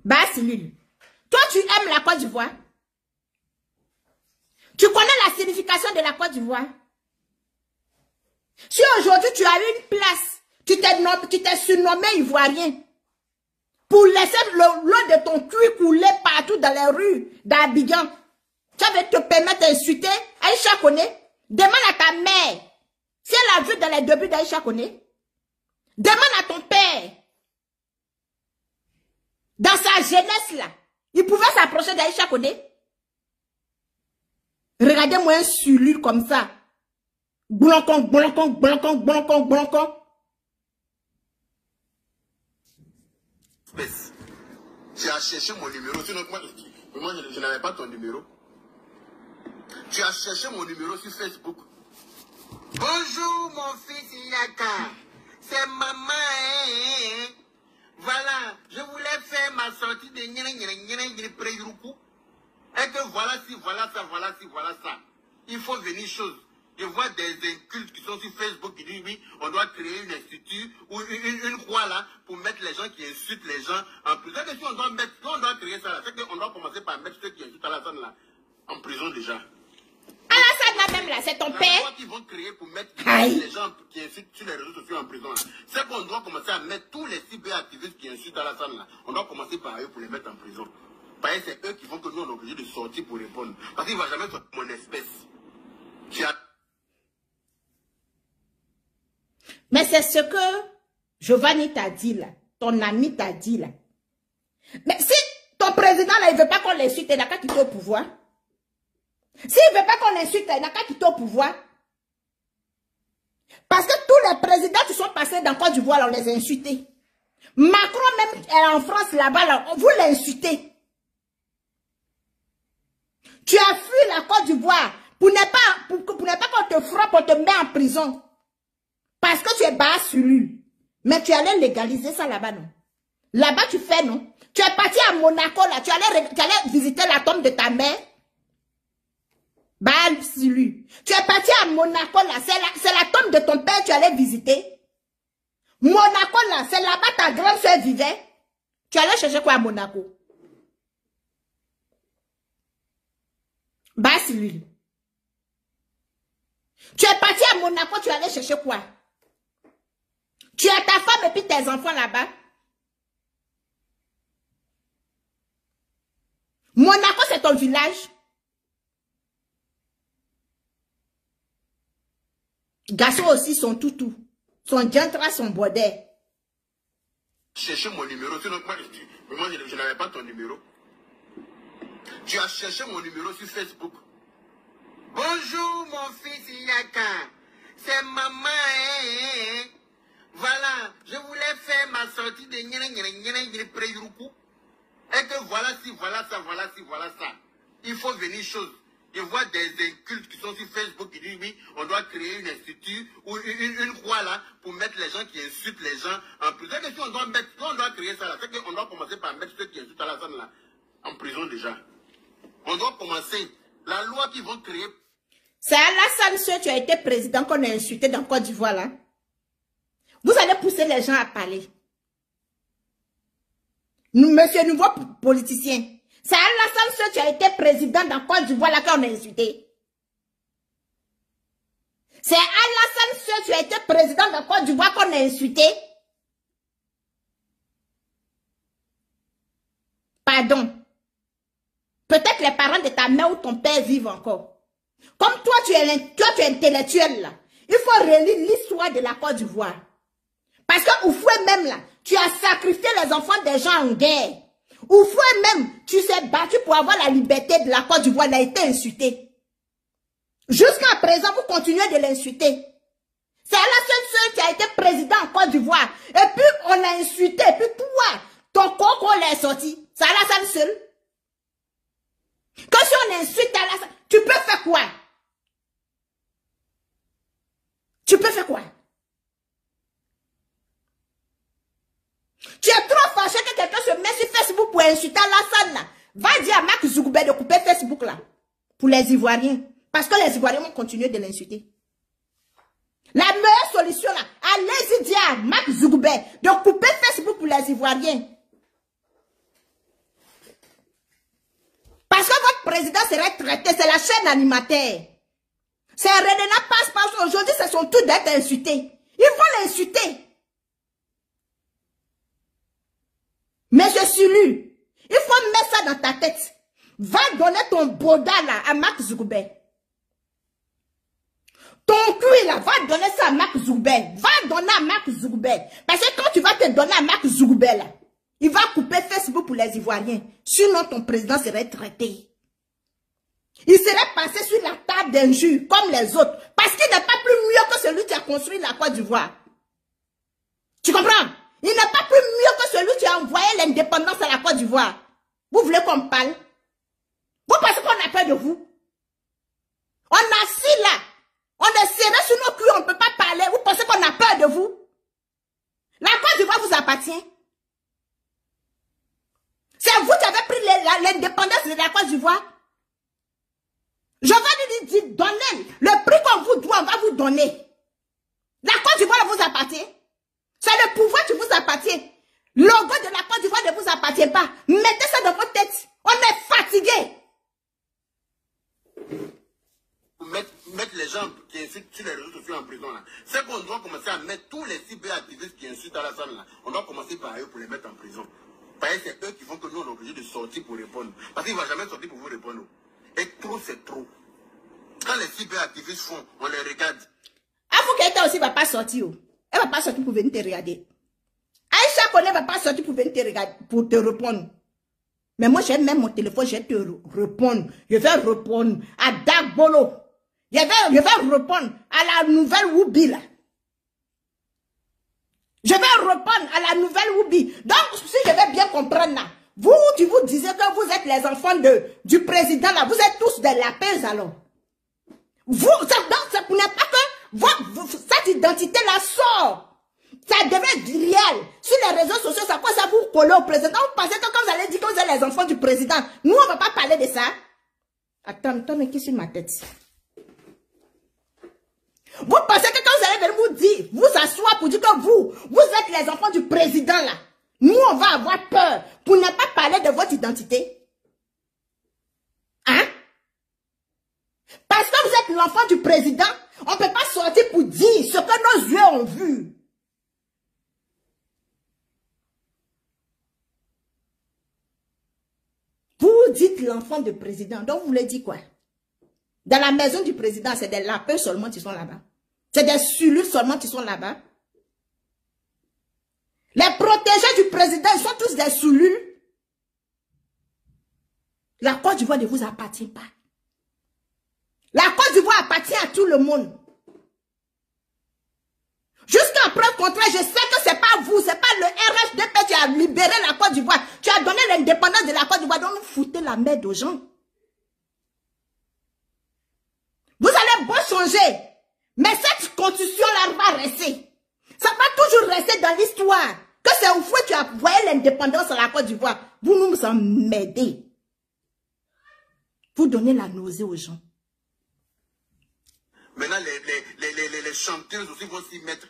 Basilul. Toi, tu aimes la Côte d'Ivoire? Tu connais la signification de la Côte d'Ivoire? Si aujourd'hui tu as eu une place, tu t'es surnommé Ivoirien, pour laisser l'eau de ton cul couler partout dans les rues d'Abidjan, tu vas te permettre d'insulter Aïcha Koné? Demande à ta mère, si elle a vu dans les débuts d'Aïcha Koné. Demande à ton père, dans sa jeunesse là, il pouvait s'approcher d'Aïcha Koné? Regardez-moi un sulure comme ça. Blancon, blancon, blancon, blancon, blancon. Tu as cherché mon numéro, sinon moi je n'avais pas ton numéro. Tu as cherché mon numéro sur Facebook. Bonjour mon fils Yaka, c'est maman. Hein? Voilà, je voulais faire ma sortie de Préyuruku. Et que voilà si, voilà ça, voilà si, voilà ça. Il faut venir chose. Je vois des incultes qui sont sur Facebook qui disent oui, on doit créer une institut ou une croix là pour mettre les gens qui insultent les gens en prison. C'est que si on doit créer ça là, c'est qu'on doit commencer par mettre ceux qui insultent Alassane là en prison déjà. Alassane là même c'est ton La père. loi qu'ils vont créer pour mettre Aïe. les gens qui insultent sur les réseaux sociaux en prison, c'est qu'on doit commencer à mettre tous les cyberactivistes qui insultent Alassane là. On doit commencer par eux pour les mettre en prison. Parce que c'est eux qui font que nous on est obligé de sortir pour répondre. Parce qu'il ne va jamais être mon espèce. Mais c'est ce que Giovanni t'a dit là. Ton ami t'a dit là. Mais si ton président là, il ne veut pas qu'on l'insulte, il n'a qu'à quitter au pouvoir. S'il ne veut pas qu'on l'insulte, il n'a qu'à quitter au pouvoir. Parce que tous les présidents qui sont passés dans Côte d'Ivoire, on les a insultés. Macron même en France là-bas, là, vous l'insultez. Tu as fui la Côte d'Ivoire pour ne pas qu'on te frappe, on te met en prison. Parce que tu es bas sur lui. Mais tu allais légaliser ça là-bas, non? Là-bas, tu fais, non? Tu es parti à Monaco, là. Tu allais visiter la tombe de ta mère. Bah, sur lui. Tu es parti à Monaco, là. C'est la tombe de ton père, tu allais visiter. Monaco, là. C'est là-bas ta grande soeur vivait. Tu allais chercher quoi à Monaco? Bah, sur lui. Tu es parti à Monaco, tu allais chercher quoi? Tu as ta femme et puis tes enfants là-bas. Monaco, c'est ton village. Garçon aussi, son toutou. Son jantra, son bordel. Chercher mon numéro. Sinon, moi, je n'avais pas ton numéro. Tu as cherché mon numéro sur Facebook. Bonjour, mon fils Yaka. C'est maman, hein? Voilà, je voulais faire ma sortie de Preyuruku. Et que voilà si, voilà ça, voilà si, voilà ça. Il faut venir chose. Je vois des incultes qui sont sur Facebook qui disent oui, on doit créer une institut ou une croix là pour mettre les gens qui insultent les gens en prison. Et si on doit créer ça là, c'est qu'on doit commencer par mettre ceux qui insultent Alassane là en prison déjà. On doit commencer. La loi qu'ils vont créer. C'est Alassane Seye, tu as été président qu'on a insulté dans Côte d'Ivoire là. Vous allez pousser les gens à parler. Monsieur nouveau politicien. C'est Alassane Seye, tu as été président dans Côte d'Ivoire là qu'on a insulté. C'est Alassane Seye, tu as été président dans Côte d'Ivoire qu'on a insulté. Pardon. Peut-être les parents de ta mère ou ton père vivent encore. Comme toi, tu es intellectuel là. Il faut relire l'histoire de la Côte d'Ivoire. Parce que Oufoué même là, tu as sacrifié les enfants des gens en guerre. Oufoué même, tu t'es battu pour avoir la liberté de la Côte d'Ivoire, il a été insulté. Jusqu'à présent, vous continuez de l'insulter. C'est Alassane Seye qui a été président en Côte d'Ivoire. Et puis, on a insulté. Et puis, toi, ton coco l'est sorti. C'est Alassane Seye. Quand si on insulte Alassane, tu peux faire quoi? Tu peux faire quoi? Tu es trop fâché que quelqu'un se met sur Facebook pour insulter Alassane là. Va dire à Mark Zuckerberg de couper Facebook là. Pour les Ivoiriens. Parce que les Ivoiriens vont continuer de l'insulter. La meilleure solution là, allez-y dire à Mark Zuckerberg de couper Facebook pour les Ivoiriens. Parce que votre président serait traité, c'est la chaîne animataire. C'est Renena Passe-Passe, aujourd'hui, c'est son tour d'être insulté. Ils vont l'insulter. Mais je suis lu. Il faut mettre ça dans ta tête. Va donner ton boda là à Mark Zuckerberg. Ton cul là, va donner ça à Mark Zuckerberg. Va donner à Mark Zuckerberg. Parce que quand tu vas te donner à Mark Zuckerberg là, il va couper Facebook pour les Ivoiriens. Sinon, ton président serait traité. Il serait passé sur la table d'injures comme les autres. Parce qu'il n'est pas plus mieux que celui qui a construit la Côte d'Ivoire. Tu comprends? Il n'est pas plus mieux que celui qui a envoyé l'indépendance à la Côte d'Ivoire. Vous voulez qu'on parle? Vous pensez qu'on a peur de vous? On a assis là. On est serré sur nos culs, on ne peut pas parler. Vous pensez qu'on a peur de vous? La Côte d'Ivoire vous appartient. C'est vous qui avez pris l'indépendance de la Côte d'Ivoire. Je vais lui dire, donnez le prix qu'on vous doit, on va vous donner. La Côte d'Ivoire vous appartient. C'est le pouvoir qui vous appartient. Le logo de la Côte d'Ivoire ne vous appartient pas. Mettez ça dans votre tête. On est fatigué. mettre les gens qui insultent sur les réseaux sociaux en prison. C'est qu'on doit commencer à mettre tous les cyberactivistes qui insultent à la salle. Là. On doit commencer par eux pour les mettre en prison. Parce que c'est eux qui font que nous, on est obligés de sortir pour répondre. Parce qu'il ne va jamais sortir pour vous répondre. Et trop, c'est trop. Quand les cyberactivistes font, on les regarde. Avoue qu'elle aussi ne va pas sortir. Elle ne va pas sortir pour venir te regarder. Aïcha Koné ne va pas sortir pour venir te regarder, pour te répondre. Mais moi, j'ai même mon téléphone, je vais te répondre. Je vais répondre à Dagbolo. Je vais répondre à la nouvelle Woubi là. Je vais répondre à la nouvelle Woubi. Donc, si je vais bien comprendre là, vous disiez que vous êtes les enfants du président là, vous êtes tous des lapins alors. Vous, ça n'est pas que cette identité là sort. Ça devait être réel. Sur les réseaux sociaux, ça quoi ça vous coller au président? Vous pensez que quand vous allez dire que vous êtes les enfants du président, nous on ne va pas parler de ça? Attends, mais qui est sur ma tête? Vous pensez que quand vous allez venir vous dire, vous asseoir pour dire que vous êtes les enfants du président là, nous on va avoir peur pour ne pas parler de votre identité? Hein? Parce que vous êtes l'enfant du président, on ne peut pas sortir pour dire ce que nos yeux ont vu. Vous dites l'enfant du président, donc vous voulez dire quoi? Dans la maison du président, c'est des lapins seulement qui sont là-bas. C'est des cellules seulement qui sont là-bas. Les protégés du président, ils sont tous des cellules. La Côte d'Ivoire ne vous appartient pas. La Côte d'Ivoire appartient à tout le monde. Jusqu'à preuve contraire, je sais que c'est pas vous, c'est pas le RHDP qui a libéré la Côte d'Ivoire. Tu as donné l'indépendance de la Côte d'Ivoire, donc vous foutez la merde aux gens. Vous allez beau changer, mais cette constitution-là va rester. Ça va toujours rester dans l'histoire. Que c'est au fouet tu as voyé l'indépendance à la Côte d'Ivoire. Vous nous emmerdez. Vous donnez la nausée aux gens. Maintenant, les chanteuses aussi vont s'y mettre.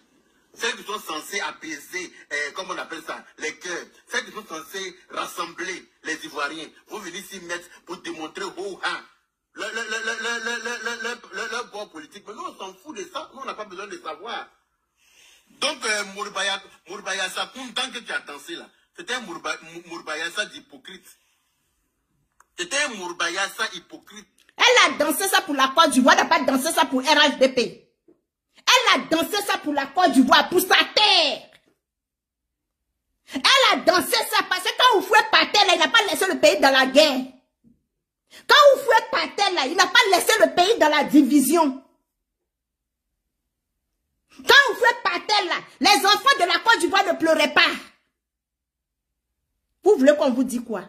Celles qui sont censées apaiser, comment on appelle ça, les cœurs. Celles qui sont censées rassembler les Ivoiriens vont venir s'y mettre pour démontrer leur bord politique. Mais nous, on s'en fout de ça. Nous, on n'a pas besoin de savoir. Donc, Mourbaïa Sakoun, tant que tu as dansé là, c'était un Mourbaïa d'hypocrite. C'était un Mourbaïa hypocrite. Elle a dansé ça pour la Côte d'Ivoire, elle n'a pas dansé ça pour RHDP. Elle a dansé ça pour la Côte d'Ivoire, pour sa terre. Elle a dansé ça parce que quand Oufoué partait là, il n'a pas laissé le pays dans la guerre. Quand Oufoué partait là, il n'a pas laissé le pays dans la division. Quand Oufoué partait là, les enfants de la Côte d'Ivoire ne pleuraient pas. Vous voulez qu'on vous dise quoi?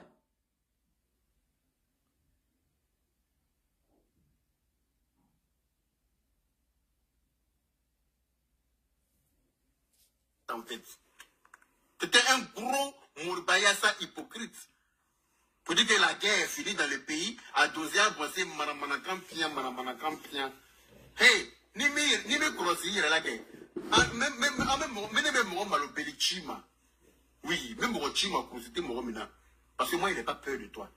En fait, c'était un gros Mourbaïassa hypocrite. Pour dire que la guerre est finie dans le pays, à 12h, voici Manamanakampien. Hey, ni me croisir la guerre. Même mon malobéli Chima. Oui, même mon Chima, c'était mon mina. Parce que moi, il n'a pas peur de toi.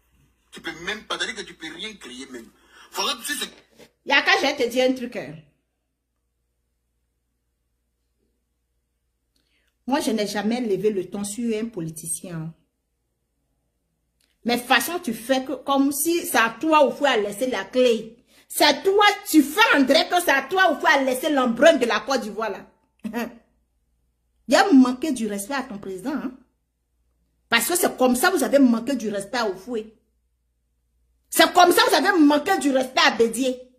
Tu peux même pas dire que tu peux rien crier même. Faudrait que tu sais. Yaka, je vais te dire un truc. Moi, je n'ai jamais levé le ton sur un politicien. Mais façon, tu fais que, comme si c'est à toi où il faut laisser la clé. C'est à toi, tu fais André que c'est à toi où il faut laisser l'empreinte de la Côte d'Ivoire là. Il y a manqué du respect à ton président. Hein? Parce que c'est comme ça que vous avez manqué du respect à Oufoué. C'est comme ça que vous avez manqué du respect à Bédier.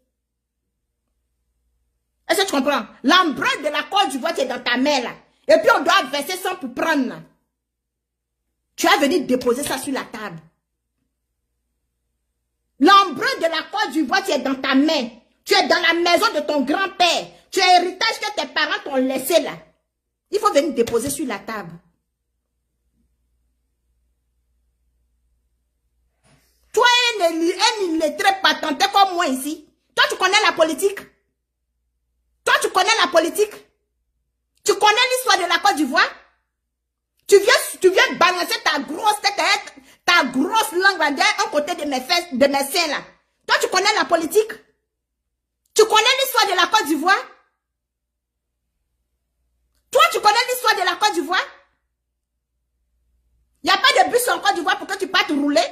Est-ce que tu comprends? L'empreinte de la Côte d'Ivoire, c'est dans ta main là. Et puis on doit verser ça pour prendre là. Tu as venu déposer ça sur la table. L'empreinte de la Côte d'Ivoire, tu es dans ta main. Tu es dans la maison de ton grand-père. Tu as héritage que tes parents t'ont laissé là. Il faut venir déposer sur la table. Toi, un illettré patenté comme moi ici. Toi, tu connais la politique. Toi, tu connais la politique. Tu connais l'histoire de la Côte d'Ivoire? Tu viens balancer ta grosse tête, ta grosse langue là, d'un côté de mes fesses, de mes seins là. Toi, tu connais la politique? Tu connais l'histoire de la Côte d'Ivoire? Toi, tu connais l'histoire de la Côte d'Ivoire? Il n'y a pas de bus en Côte d'Ivoire pour que tu partes rouler.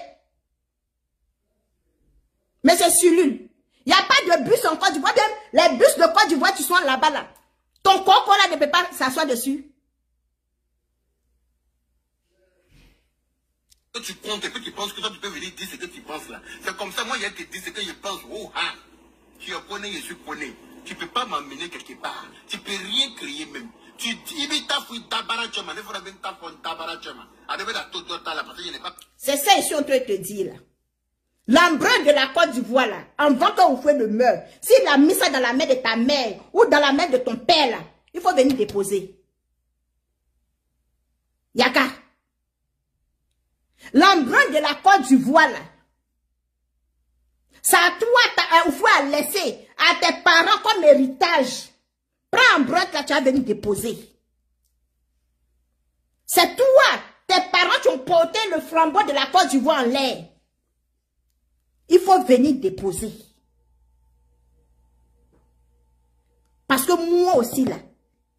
Mais c'est Sulul. Il n'y a pas de bus en Côte d'Ivoire. Les bus de Côte d'Ivoire, tu sont là-bas, là. Ton coco, là, ne peut pas s'asseoir dessus. Tu comptes et puis tu penses que toi, tu peux venir dire ce que tu penses, là. C'est comme ça, moi, il y a te dire ce que je pense. Oh, ah. Tu connais, je suis connais. Tu ne peux pas m'emmener quelque part. Tu ne peux rien créer, même. Tu dis, mais t'as fouillé Tabara Chama. Il faudra bien t'as fouillé Tabara Chama. C'est ça, je suis en train de te dire, là. L'embrun de la Côte d'Ivoire, là, avant que vous faites le meurtre, s'il a mis ça dans la main de ta mère ou dans la main de ton père, là, il faut venir déposer. Yaka. L'embrun de la Côte d'Ivoire, là, ça, toi, il faut laisser à tes parents comme héritage. Prends l'embrun là, tu vas venir déposer. C'est toi, tes parents qui ont porté le flambeau de la Côte d'Ivoire en l'air. Il faut venir déposer. Parce que moi aussi, là,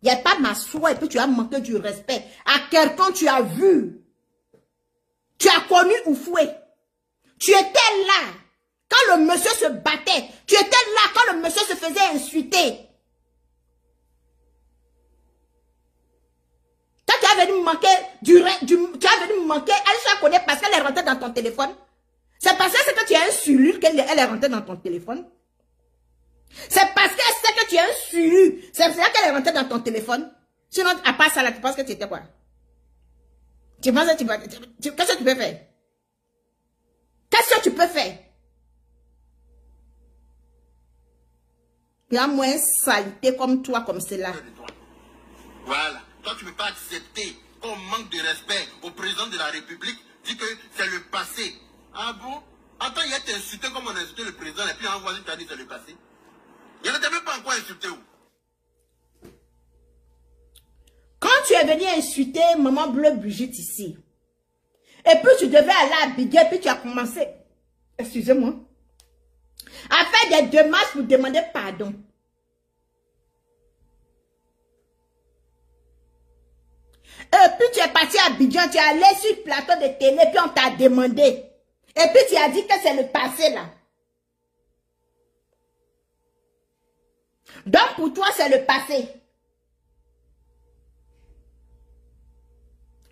il n'y a pas m'asseoir et puis tu as manqué du respect à quelqu'un tu as vu. Tu as connu Oufoué. Tu étais là quand le monsieur se battait. Tu étais là quand le monsieur se faisait insulter. Quand tu as venu me manquer tu as venu me manquer, Aïcha connaît parce qu'elle est rentrée dans ton téléphone. C'est parce que c'est que tu as un sulure qu'elle est rentrée dans ton téléphone. C'est parce qu'elle sait que tu as un sulure. C'est pour ça qu'elle est rentrée dans ton téléphone. Sinon, à part ça, là, tu penses que tu étais quoi? Tu penses que qu'est-ce que tu peux faire? Qu'est-ce que tu peux faire? Il y a moins saleté comme toi, comme cela. Voilà. Toi, tu ne peux pas accepter qu'on manque de respect au président de la République. Dis que c'est le passé. Ah bon? Attends, il a été insulté comme on a insulté le président et puis un voisin t'a dit que c'est le passé. Il ne t'a même pas encore insulté où? Quand tu es venu insulter Maman Bleu Brigitte ici, et puis tu devais aller à Biguet, puis tu as commencé, excusez-moi, à faire des démarches pour demander pardon. Et puis tu es parti à Abidjan, tu es allé sur le plateau de télé, puis on t'a demandé. Et puis tu as dit que c'est le passé là. Donc pour toi c'est le passé.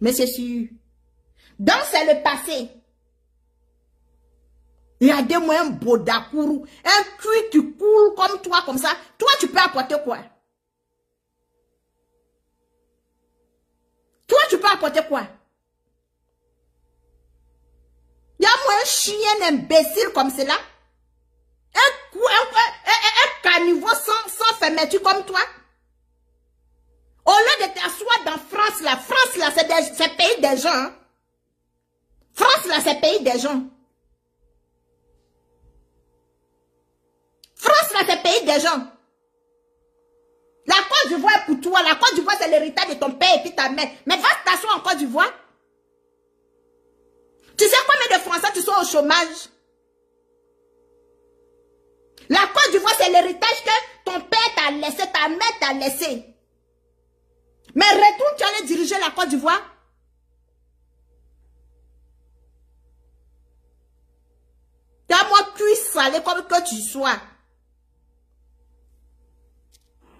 Mais c'est sûr. Donc c'est le passé. Il y a des moyens bodakourou. Un cuit qui coule comme toi, comme ça. Toi tu peux apporter quoi? Toi tu peux apporter quoi? Il y a moins un chien imbécile comme cela. Un caniveau sans fermeture comme toi. Au lieu de t'asseoir dans France là, c'est pays des gens. Hein? France là, c'est pays des gens. France là, c'est pays des gens. La Côte d'Ivoire est pour toi. La Côte d'Ivoire, c'est l'héritage de ton père et puis ta mère. Mais va t'asseoir en Côte d'Ivoire. Tu sais combien de Français tu sont au chômage? La Côte d'Ivoire, c'est l'héritage que ton père t'a laissé, ta mère t'a laissé. Mais retourne, tu allais diriger la Côte d'Ivoire. T'as-moi cuit salé comme que tu sois.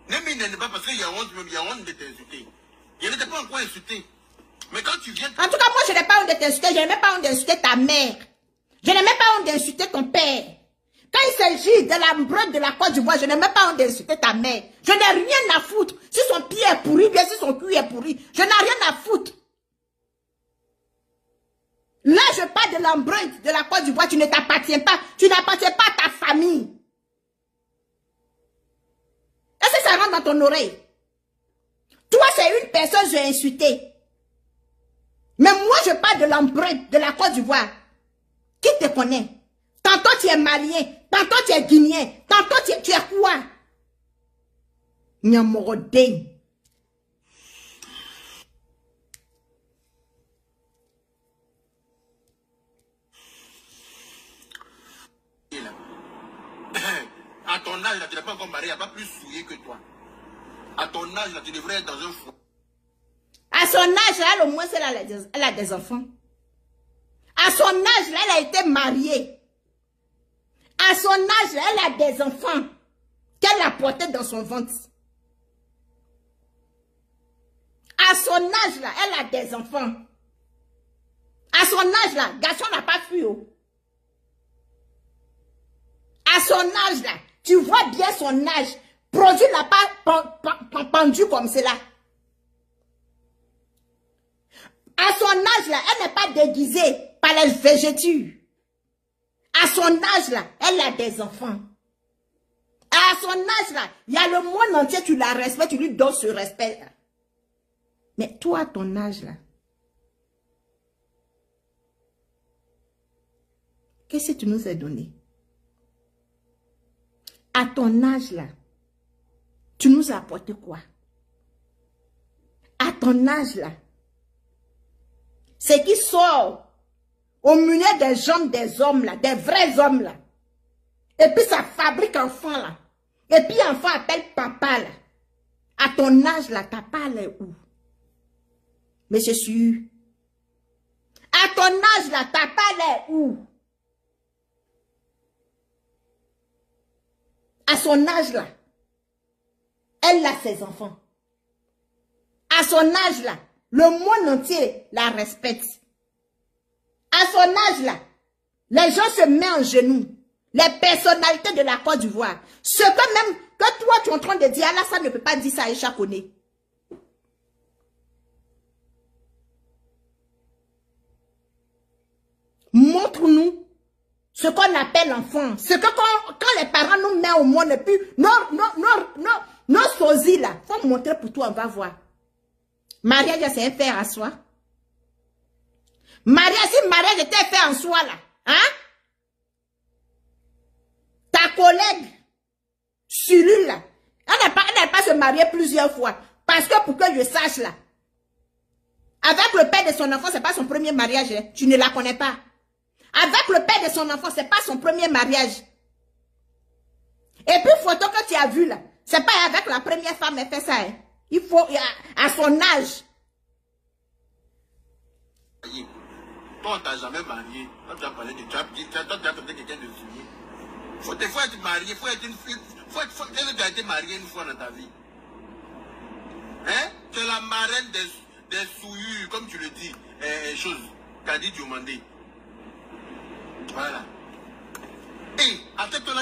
Ne m'énerve pas parce qu'il y a honte de t'insulter. Je ne t'ai pas encore insulté. Mais quand tu viens... En tout cas, moi, je n'ai pas honte de t'insulter. Je n'ai même pas honte d'insulter ta mère. Je n'ai même pas honte d'insulter ton père. Quand il s'agit de l'empreinte de la Côte d'Ivoire, je n'ai même pas honte d'insulter ta mère. Je n'ai rien à foutre. Si son pied est pourri, bien si son cul est pourri, je n'ai rien à foutre. Là, je parle de l'empreinte de la Côte d'Ivoire. Tu ne t'appartiens pas. Tu n'appartiens pas à ta famille. Est-ce que ça rentre dans ton oreille? Toi, c'est une personne, je l'ai insulté. Mais moi, je parle de l'empreinte de la Côte d'Ivoire. Qui te connaît? Tantôt tu es malien, tantôt tu es guinéen, tantôt tu es quoi? Nyamorodé. À ton âge, âge, là, tu n'es pas encore marié, il n'y a pas plus souillé que toi. À ton âge, là, tu devrais être dans un foyer. À son âge, là, au moins, elle a des enfants. À son âge, là, elle a été mariée. À son âge, là, elle a des enfants qu'elle a portés dans son ventre. À son âge, là, elle a des enfants. À son âge, là, garçon n'a pas fui. À son âge, là, tu vois bien son âge. Produit n'a pas pendu comme cela. À son âge, là, elle n'est pas déguisée par les végétures. À son âge, là, elle a des enfants. À son âge, là, il y a le monde entier, tu la respectes, tu lui donnes ce respect. Là. Mais toi, à ton âge, là, qu'est-ce que tu nous as donné? À ton âge, là, tu nous as apporté quoi? À ton âge, là, c'est qui sort au milieu des jambes des hommes, là, des vrais hommes, là. Et puis ça fabrique enfant, là. Et puis enfant appelle papa, là. À ton âge, là, ta part est où? Mais c'est sûr. À ton âge, là, ta part est où? À son âge, là, elle a ses enfants. À son âge, là, le monde entier la respecte. À son âge, là, les gens se mettent en genoux. Les personnalités de la Côte d'Ivoire. Ce que même, que toi, tu es en train de dire, là, ça ne peut pas dire ça à Aïcha Koné. Montre-nous ce qu'on appelle enfant. Ce que quand les parents nous mettent au monde, et puis, nos sosies, là, faut montrer pour toi, on va voir. Mariage, c'est un faire à soi. Mariage, si mariage était fait en soi, là, hein? Ta collègue, Sulul, là, elle n'a pas se marier plusieurs fois. Parce que pour que je sache, là, avec le père de son enfant, c'est pas son premier mariage, hein? Tu ne la connais pas. Avec le père de son enfant, c'est pas son premier mariage. Et puis, photo que tu as vu, là, c'est pas avec la première femme elle fait ça, hein? Il faut, à son âge. Toi, on t'a jamais marié. Toi, tu as parlé de toi, tu as trouvé quelqu'un de souillé. Faut être marié, faut être une fille. Tu as été marié une fois dans ta vie. Hein? Tu es la marraine des souillures, comme tu le dis. Chose. Kadi Diomandé. Voilà. Et, parce que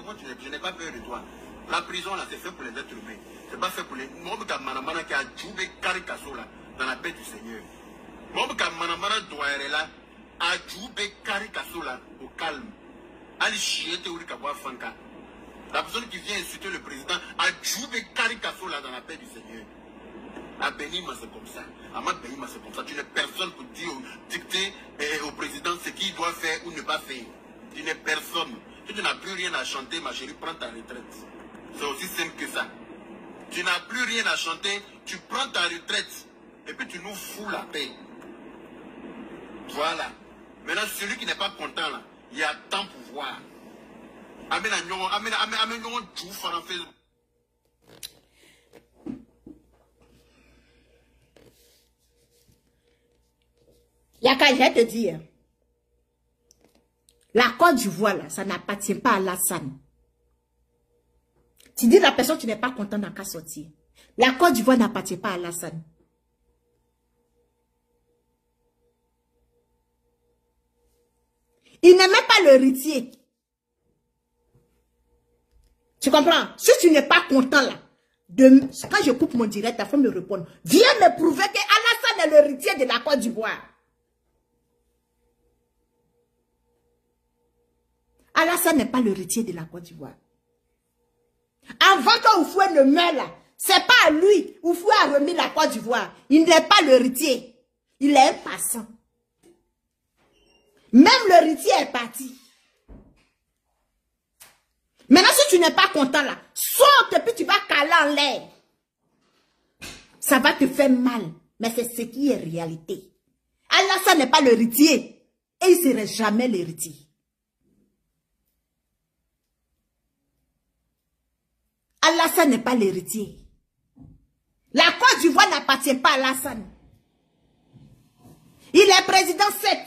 moi, je n'ai pas peur de toi. La prison, là, c'est fait pour les êtres humains. C'est pas fait pour les... Moi, je manamana qui a joué Karikaso, là, dans la paix du Seigneur. Moi, je manamana doire, là, a joué Karikaso, là, au calme. Ali chiete ou Rikaboa Fanka. La personne qui vient insulter le président a joué Karikaso, là, dans la paix du Seigneur. À Benima, c'est comme ça. À Benima, c'est comme ça. Tu n'es personne pour dire, dicter au président ce qu'il doit faire ou ne pas faire. Tu n'es personne. Si tu n'as plus rien à chanter, ma chérie, prends ta retraite. C'est aussi simple que ça. Tu n'as plus rien à chanter, tu prends ta retraite. Et puis tu nous fous la paix. Voilà. Maintenant, celui qui n'est pas content, là, il y a tant pour voir. Amen, Yaka, je vais te dire. La Côte d'Ivoire, là, ça n'appartient pas à Alassane. Tu dis la personne, tu n'es pas content dans qu'à sortir. La Côte d'Ivoire n'appartient pas à Alassane. Il n'aimait pas l'héritier. Tu comprends? Si tu n'es pas content là, quand je coupe mon direct, ta femme me répond. Viens me prouver que Alassane est l'héritier de la Côte d'Ivoire. Alassane n'est pas l'héritier de la Côte d'Ivoire. Avant que Oufoué ne meure là, c'est pas à lui. Oufoué a remis la Côte d'Ivoire. Il n'est pas l'héritier. Il est un passant. Même l'héritier est parti. Maintenant, si tu n'es pas content là, saute et puis tu vas caler en l'air. Ça va te faire mal. Mais c'est ce qui est réalité. Alassane n'est pas l'héritier. Et il ne serait jamais l'héritier. Alassane n'est pas l'héritier. La Côte d'Ivoire n'appartient pas à Alassane. Il est président 7.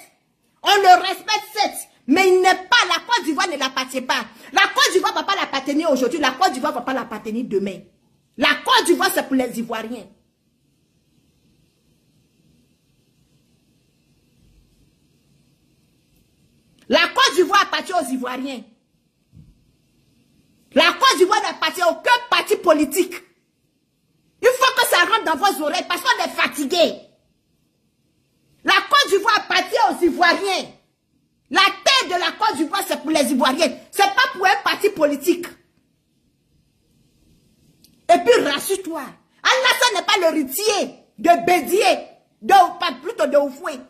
On le respecte 7. Mais il n'est pas, la Côte d'Ivoire ne l'appartient pas. La Côte d'Ivoire ne va pas l'appartenir aujourd'hui. La Côte d'Ivoire ne va pas l'appartenir demain. La Côte d'Ivoire, c'est pour les Ivoiriens. La Côte d'Ivoire appartient aux Ivoiriens. La Côte d'Ivoire n'appartient à aucun parti politique. Il faut que ça rentre dans vos oreilles parce qu'on est fatigué. La Côte d'Ivoire appartient aux Ivoiriens. La terre de la Côte d'Ivoire, c'est pour les Ivoiriens. Ce n'est pas pour un parti politique. Et puis, rassure-toi. Alassane n'est pas l'héritier de Bédié, plutôt de Oufoué.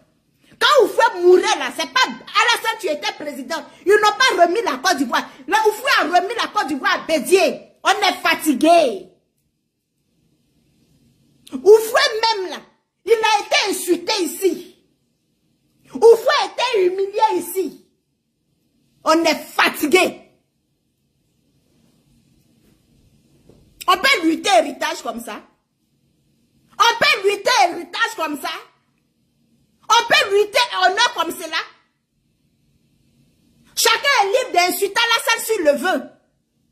Quand Oufoué mourait là, c'est pas Alassane, tu étais président. Ils n'ont pas remis la Côte d'Ivoire. Là, Oufoué a remis la Côte d'Ivoire à Bédié. On est fatigué. Oufoué même là, il a été insulté ici. Oufoué a été humilié ici. On est fatigué. On peut lutter héritage comme ça. On peut lutter héritage comme ça. On peut lutter honneur comme cela. Chacun est libre d'insulter Alassane s'il le veut.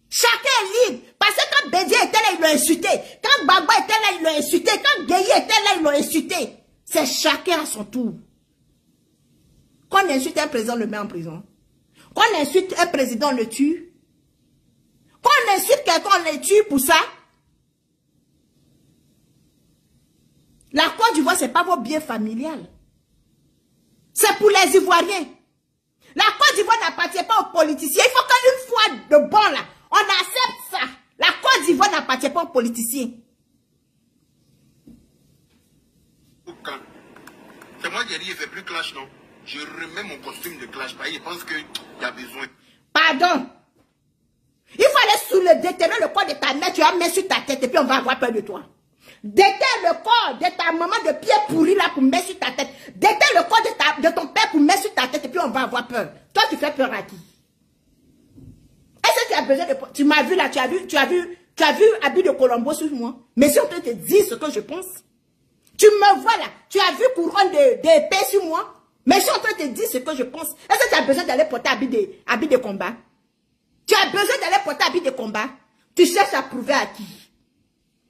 Chacun est libre. Parce que quand Bédié était là, ils l'ont insulté. Quand Gbagbo était là, ils l'ont insulté. Quand Gueye était là, ils l'ont insulté. C'est chacun à son tour. Quand on insulte un président, on le met en prison. Quand on insulte un président, on le tue. Quand on insulte quelqu'un, on le tue pour ça. La Côte d'Ivoire, ce n'est pas vos biens familiales. C'est pour les Ivoiriens. La Côte d'Ivoire n'appartient pas aux politiciens. Il faut qu'une fois de bon là, on accepte ça. La Côte d'Ivoire n'appartient pas aux politiciens. C'est moi qui ai dit, il ne fait plus clash, non? Je remets mon costume de clash. Il pense qu'il y a besoin. Pardon. Il faut aller sous le déterrer le corps de ta mère, tu vas mettre sur ta tête et puis on va avoir peur de toi. Déterre le corps de ta maman de pied pourri là pour mettre sur ta tête. Déterre le corps de ton père pour mettre sur ta tête et puis on va avoir peur. Toi, tu fais peur à qui? Est-ce que tu as besoin de... Tu m'as vu là, tu as vu habit de Colombo sur moi. Mais si on peut te dire ce que je pense. Tu me vois là, tu as vu couronne d'épée sur moi. Mais je suis en train de te dire ce que je pense. Est-ce que tu as besoin d'aller porter habit de combat? Tu as besoin d'aller porter habit de combat? Tu cherches à prouver à qui?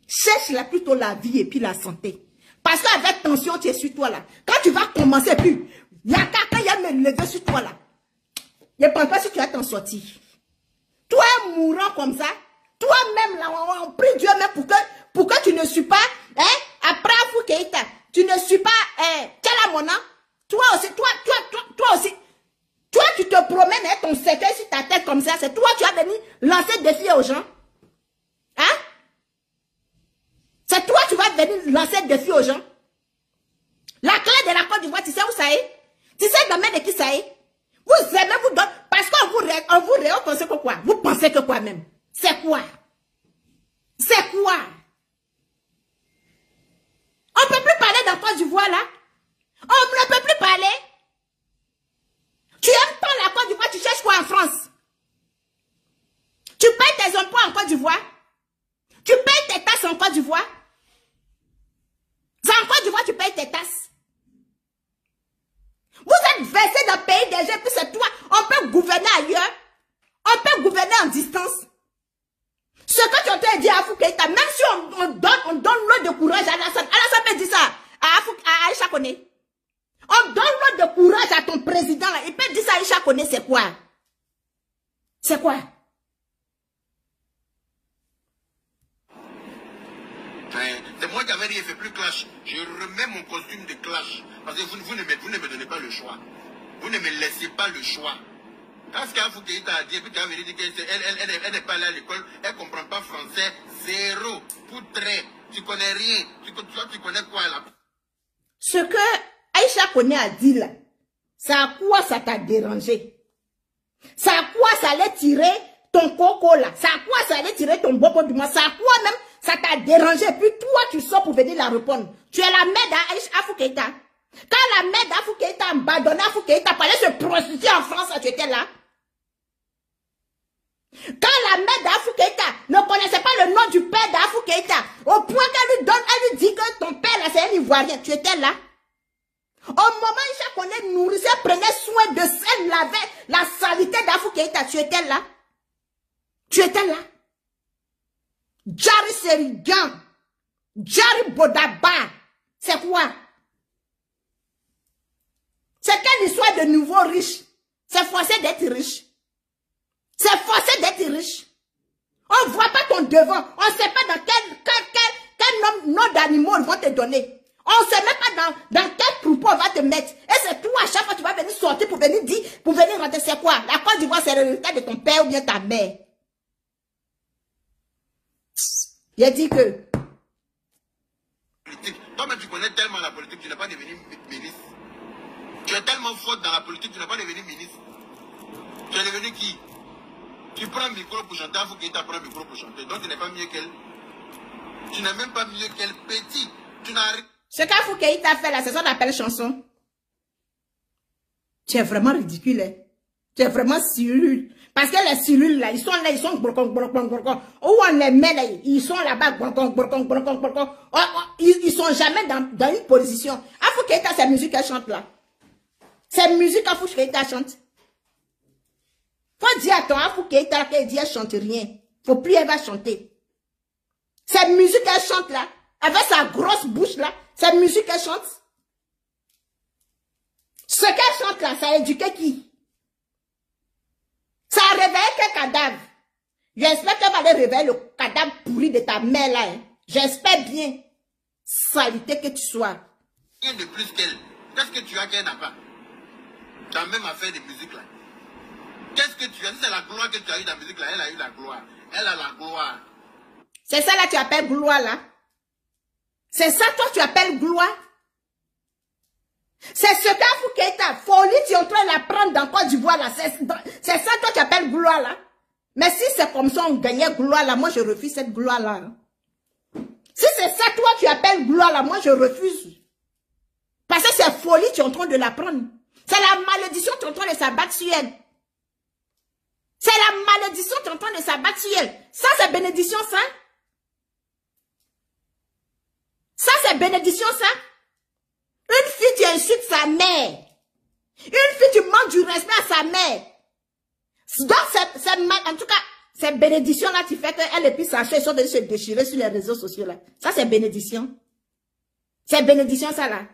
Cherche là plutôt la vie et puis la santé. Parce qu'avec tension, tu es sur toi là. Quand tu vas commencer, puis, il y a quelqu'un qui va me lever sur toi là. Je ne pense pas si tu vas t'en sortir. Toi, mourant comme ça, toi-même là, on prie Dieu même pour que tu ne suis pas, hein, après Afou Keïta, tu ne suis pas, Tchalamona. Toi aussi, toi aussi. Toi, tu te promènes avec ton cercueil sur ta tête comme ça. C'est toi, tu as venu lancer des défis aux gens. Hein? C'est toi, tu vas venir lancer des défis aux gens. La clé de la Côte d'Ivoire, tu sais où ça est? Tu sais dans main de qui ça est? Vous aimez, vous donnez, parce qu'on vous pensez que quoi? Vous pensez que quoi même? C'est quoi? C'est quoi? On ne peut plus parler dans Côte d'Ivoire là? On ne peut plus parler? Tu aimes pas la Côte d'Ivoire, tu cherches quoi en France? Tu payes tes impôts en Côte d'Ivoire? Tu payes tes tasses en Côte d'Ivoire? C'est en Côte d'Ivoire tu payes tes tasses. Vous êtes versé dans le pays des gens, puis c'est toi. On peut gouverner ailleurs. On peut gouverner en distance. Ce que tu as entendu dire à Afou Keïta, même si on donne l'eau de courage à Alassane. Alassane peut dire ça à Aïcha Kone. On donne l'eau de courage à ton président là. Il peut dire ça à Aïcha Kone, c'est quoi? C'est quoi? C'est moi qui avais dit, il ne fait plus clash. Je remets mon costume de clash. Parce que vous ne me donnez pas le choix. Vous ne me laissez pas le choix. Quand ce qu'Afou Keïta a dit, puis tu as venu dire qu'elle n'est pas allée à l'école, elle ne comprend pas français, zéro, tout trait, tu connais rien. Tu connais quoi là? Ce que Aïcha Kone a dit là, c'est à quoi ça t'a dérangé? C'est à quoi ça allait tirer ton coco là? C'est à quoi ça allait tirer ton bobo du mois? C'est à quoi même ça t'a dérangé? Puis toi, tu sors pour venir la répondre. Tu es la mère d'Afou Keïta. Quand la mère d'Afou Keïta a abandonné Afou Keïta pour aller se prostituer en France, tu étais là. Quand la mère d'Afou Keïta ne connaissait pas le nom du père d'Afou Keïta, au point qu'elle lui donne, elle lui dit que ton père là c'est un Ivoirien. Tu étais là. Au moment où Aïcha Koné nourrissait, prenait soin de celle, lavait la saleté d'Afou Keïta, tu étais là. Tu étais là. Djari Serigan, Djari Bodaba, c'est quoi? C'est quelle histoire de nouveau riche? C'est forcé d'être riche. C'est forcé d'être riche. On ne voit pas ton devant. On ne sait pas dans quel nom d'animaux ils vont te donner. On ne sait même pas dans quel troupeau on va te mettre. Et c'est toi, à chaque fois tu vas venir sortir pour venir dire, pour venir rentrer, c'est quoi? La Côte d'Ivoire, c'est le résultat de ton père ou bien ta mère. Il dit que... Toi-même, tu connais tellement la politique, tu n'es pas devenu ministre. Tu es tellement forte dans la politique, tu n'es pas devenu ministre. Tu es devenu qui? Tu prends un micro pour chanter, il faut qu'il t'apprenne un micro pour chanter. Donc tu n'es pas mieux qu'elle. Tu n'es même pas mieux qu'elle. Petit. Tu n'as rien. Ce qu'Afou Keïta fait là, c'est ça qu'on appelle chanson. Tu es vraiment ridicule, hein? Tu es vraiment cellule. Parce que les cellules là, ils sont là, ils sont brocon. Où on les met là, ils sont là-bas, brocon. Ils sont jamais dans une position. Afou Keïta, c'est musique qu'elle chante là. C'est musique Afou Keïta chante. Faut dire à ton Afou Keïta qu'elle dit elle chante rien. Faut plus elle va chanter. Cette musique qu'elle chante là, avec sa grosse bouche là, cette musique qu'elle chante. Ce qu'elle chante là, ça a éduqué qui? Ça a réveillé quel cadavre? J'espère qu'elle va aller réveiller le cadavre pourri de ta mère là. Hein. J'espère bien. Salité que tu sois. Rien de plus qu'elle. Qu'est-ce que tu as qu'elle n'a pas? Tu as même affaire de musique là. Qu'est-ce que tu as? C'est la gloire que tu as eu dans la musique là. Elle a eu la gloire. Elle a la gloire. C'est ça là que tu appelles gloire là? C'est ça toi tu appelles gloire? C'est ce qu'Afou Keïta, folie, tu es en train de la prendre dans Côte d'Ivoire là. C'est ça toi tu appelles gloire là? Mais si c'est comme ça on gagnait gloire là, moi je refuse cette gloire là. Si c'est ça toi tu appelles gloire là, moi je refuse. Parce que c'est folie, tu es en train de la prendre. C'est la malédiction, tu es en train de s'abattre sur elle. C'est la malédiction, tu es en train de s'abattre sur elle. Ça c'est bénédiction ça? Ça c'est bénédiction ça? Une fille tu insultes sa mère. Une fille tu manques du respect à sa mère. Donc en tout cas, c'est bénédiction là qui fait qu'elle et puis sa soeur sont de se déchirer sur les réseaux sociaux là. Ça c'est bénédiction. C'est bénédiction ça là.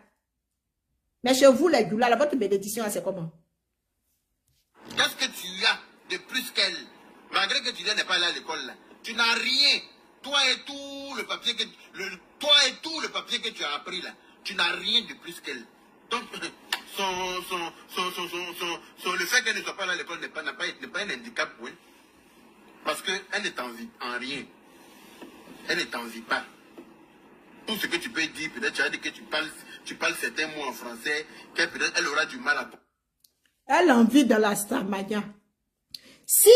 Mais chez vous les goulas, là, votre bénédiction c'est comment? Qu'est-ce que tu as de plus qu'elle? Malgré que tu n'est pas allé à l'école là. Tu n'as rien. Toi et tout le papier que tu as appris là. Tu n'as rien de plus qu'elle. Donc, le fait qu'elle ne soit pas là à l'école n'est pas un handicap pour elle. Parce qu'elle ne t'envie en rien. Elle ne t'envie pas. Tout ce que tu peux dire, peut-être tu as dit que tu parles certains mots en français, qu'elle peut-être elle aura du mal à... Elle envie de la Starmania. Si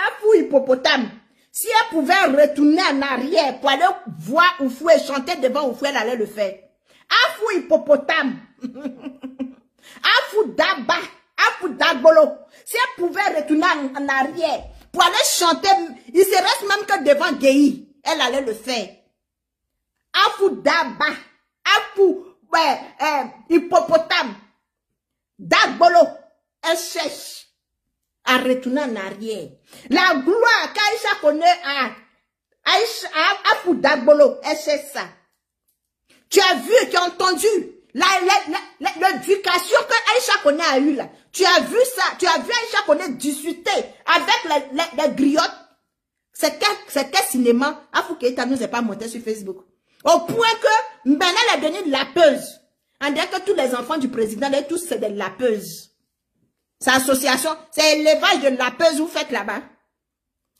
Afou hippopotame, si elle pouvait retourner en arrière pour aller voir Oufoué, chanter devant Oufoué, elle allait le faire. Afou hippopotame, Afou Daba, Afou Dagbolo, si elle pouvait retourner en arrière pour aller chanter, il se reste même que devant Guéhi, elle allait le faire. Afou Daba, Afou hippopotame, Dagbolo, elle cherche à retourner en arrière. La gloire qu'Aïcha connaît à Afou Dagbolo, elle cherche ça. Tu as vu, tu as entendu l'éducation que Aïcha Koné a eue là. Tu as vu ça, tu as vu Aïcha Koné discuter avec les griottes. C'est quel cinéma? Afou Keïta nous est pas monté sur Facebook. Au point que maintenant elle est devenue lapeuse. On dirait que tous les enfants du président, tous c'est des lapeuses. C'est association, c'est élevage de lapeuses vous faites là-bas.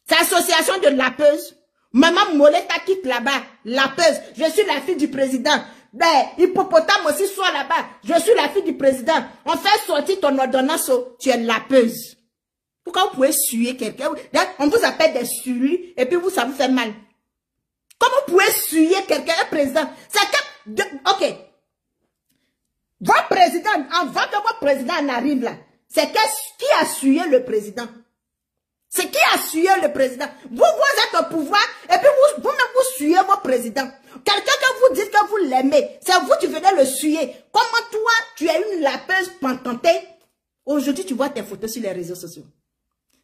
C'est association de lapeuses. Maman Moleta quitte là-bas, lapeuse. Je suis la fille du président. Ben, hippopotame aussi soit là-bas. Je suis la fille du président. On fait sortir ton ordonnance, tu es lapeuse. Pourquoi vous pouvez suer quelqu'un? On vous appelle des suies et puis vous, ça vous fait mal. Comment vous pouvez suer quelqu'un, un président? C'est que, ok. Votre président, avant que votre président en arrive là, c'est qui a sué le président? C'est qui a sué le président? Vous êtes au pouvoir et puis vous-même vous suez vos présidents. Quelqu'un que vous dites que vous l'aimez, c'est vous qui venez le suer. Comment toi, tu es une lapeuse pantantée? Aujourd'hui, tu vois tes photos sur les réseaux sociaux.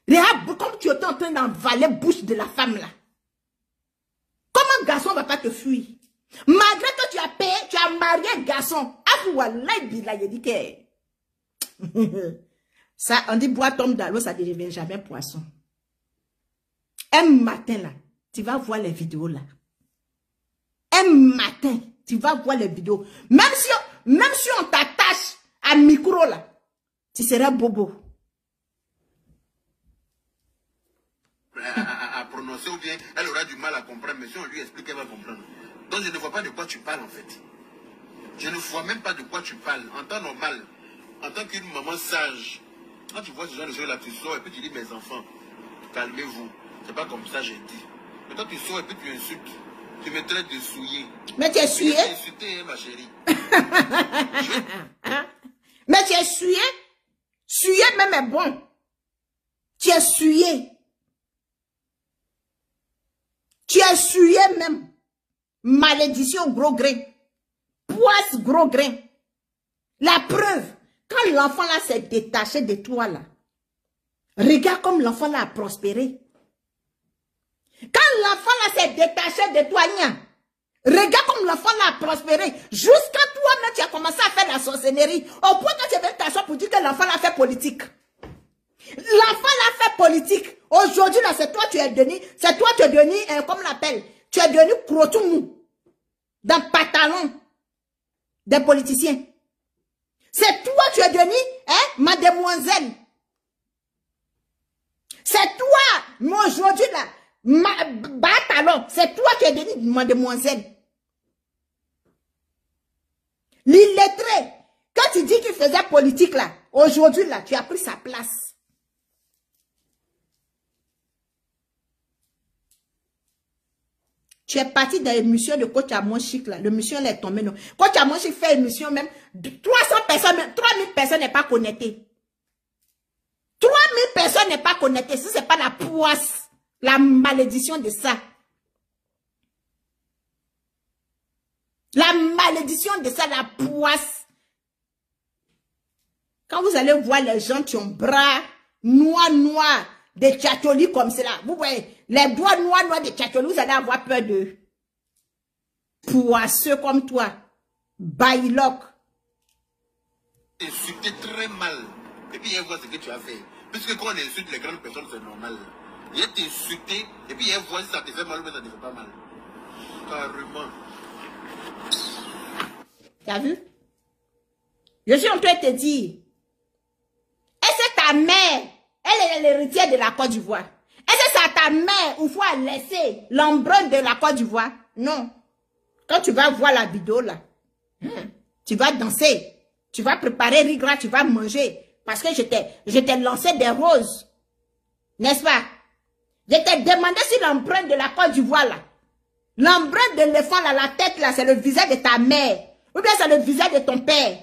Regarde comme tu étais en train d'envaler la bouche de la femme là. Comment un garçon ne va pas te fuir? Malgré que tu as payé, tu as marié un garçon. Ah, wallah, billah, il dit que... Ça, on dit bois tombe dans l'eau, ça ne devient jamais poisson. Un matin là, tu vas voir les vidéos là. Un matin, tu vas voir les vidéos. Même si on t'attache à micro là, tu seras bobo. À prononcer ou bien elle aura du mal à comprendre, mais si on lui explique, elle va comprendre. Donc je ne vois pas de quoi tu parles en fait. Je ne vois même pas de quoi tu parles. En temps normal, en tant qu'une maman sage, quand tu vois ce genre de choses là, tu sors et puis tu dis mes enfants, calmez-vous. C'est pas comme ça j'ai dit. Mais quand tu sors et puis tu insultes, tu me traites de souillé. Mais tu es souillé? Tu es insulté, ma chérie. Mais tu es souillé? Souillé même est bon. Tu es souillé. Tu es souillé même. Malédiction gros grain. Poisse gros grain. La preuve, quand l'enfant là s'est détaché de toi là, regarde comme l'enfant là a prospéré. Quand l'enfant là s'est détaché de toi, regarde comme l'enfant là a prospéré. Jusqu'à toi-même, tu as commencé à faire la sorcellerie. Au point que tu viens t'asseoir pour dire que l'enfant là fait politique. L'enfant là fait politique. Aujourd'hui là, c'est toi tu es devenu, comme on l'appelle, tu es devenu crotoumou dans le pantalon des politiciens. C'est toi tu es devenu, mademoiselle. C'est toi, moi aujourd'hui là, bâtalon, c'est toi qui es devenu mademoiselle. L'illettré, quand tu dis qu'il faisait politique là, aujourd'hui là, tu as pris sa place. Tu es parti dans l'émission de Coach Amonchik là. L'émission est tombée. Non. Coach Amonchik fait émission même. 300 personnes, 3000 personnes n'est pas connectées. 3000 personnes n'est pas connectées. Si ce n'est pas la poisse, la malédiction de ça. La malédiction de ça, la poisse. Quand vous allez voir les gens qui ont bras noirs, des tchatcholis comme cela, vous voyez, les doigts noirs des tchatcholis, vous allez avoir peur d'eux. Poisseux comme toi, baïloc. Insulté très mal. Et puis, il voit ce que tu as fait. Puisque quand on insulte les grandes personnes, c'est normal. Il est insulté, et puis il voit si ça te fait mal ou ça te fait pas mal. Carrément. Tu as vu? Je suis en train de te dire. Et c'est ta mère. Elle est l'héritière de la Côte d'Ivoire. Est-ce que c'est ta mère où il faut laisser l'empreinte de la Côte d'Ivoire? Non. Quand tu vas voir la vidéo là, tu vas danser. Tu vas préparer riz-gras, tu vas manger. Parce que je t'ai lancé des roses. N'est-ce pas? Je t'ai demandé si l'empreinte de la Côte d'Ivoire là, l'empreinte de l'éléphant là, la tête là, c'est le visage de ta mère. Ou bien c'est le visage de ton père.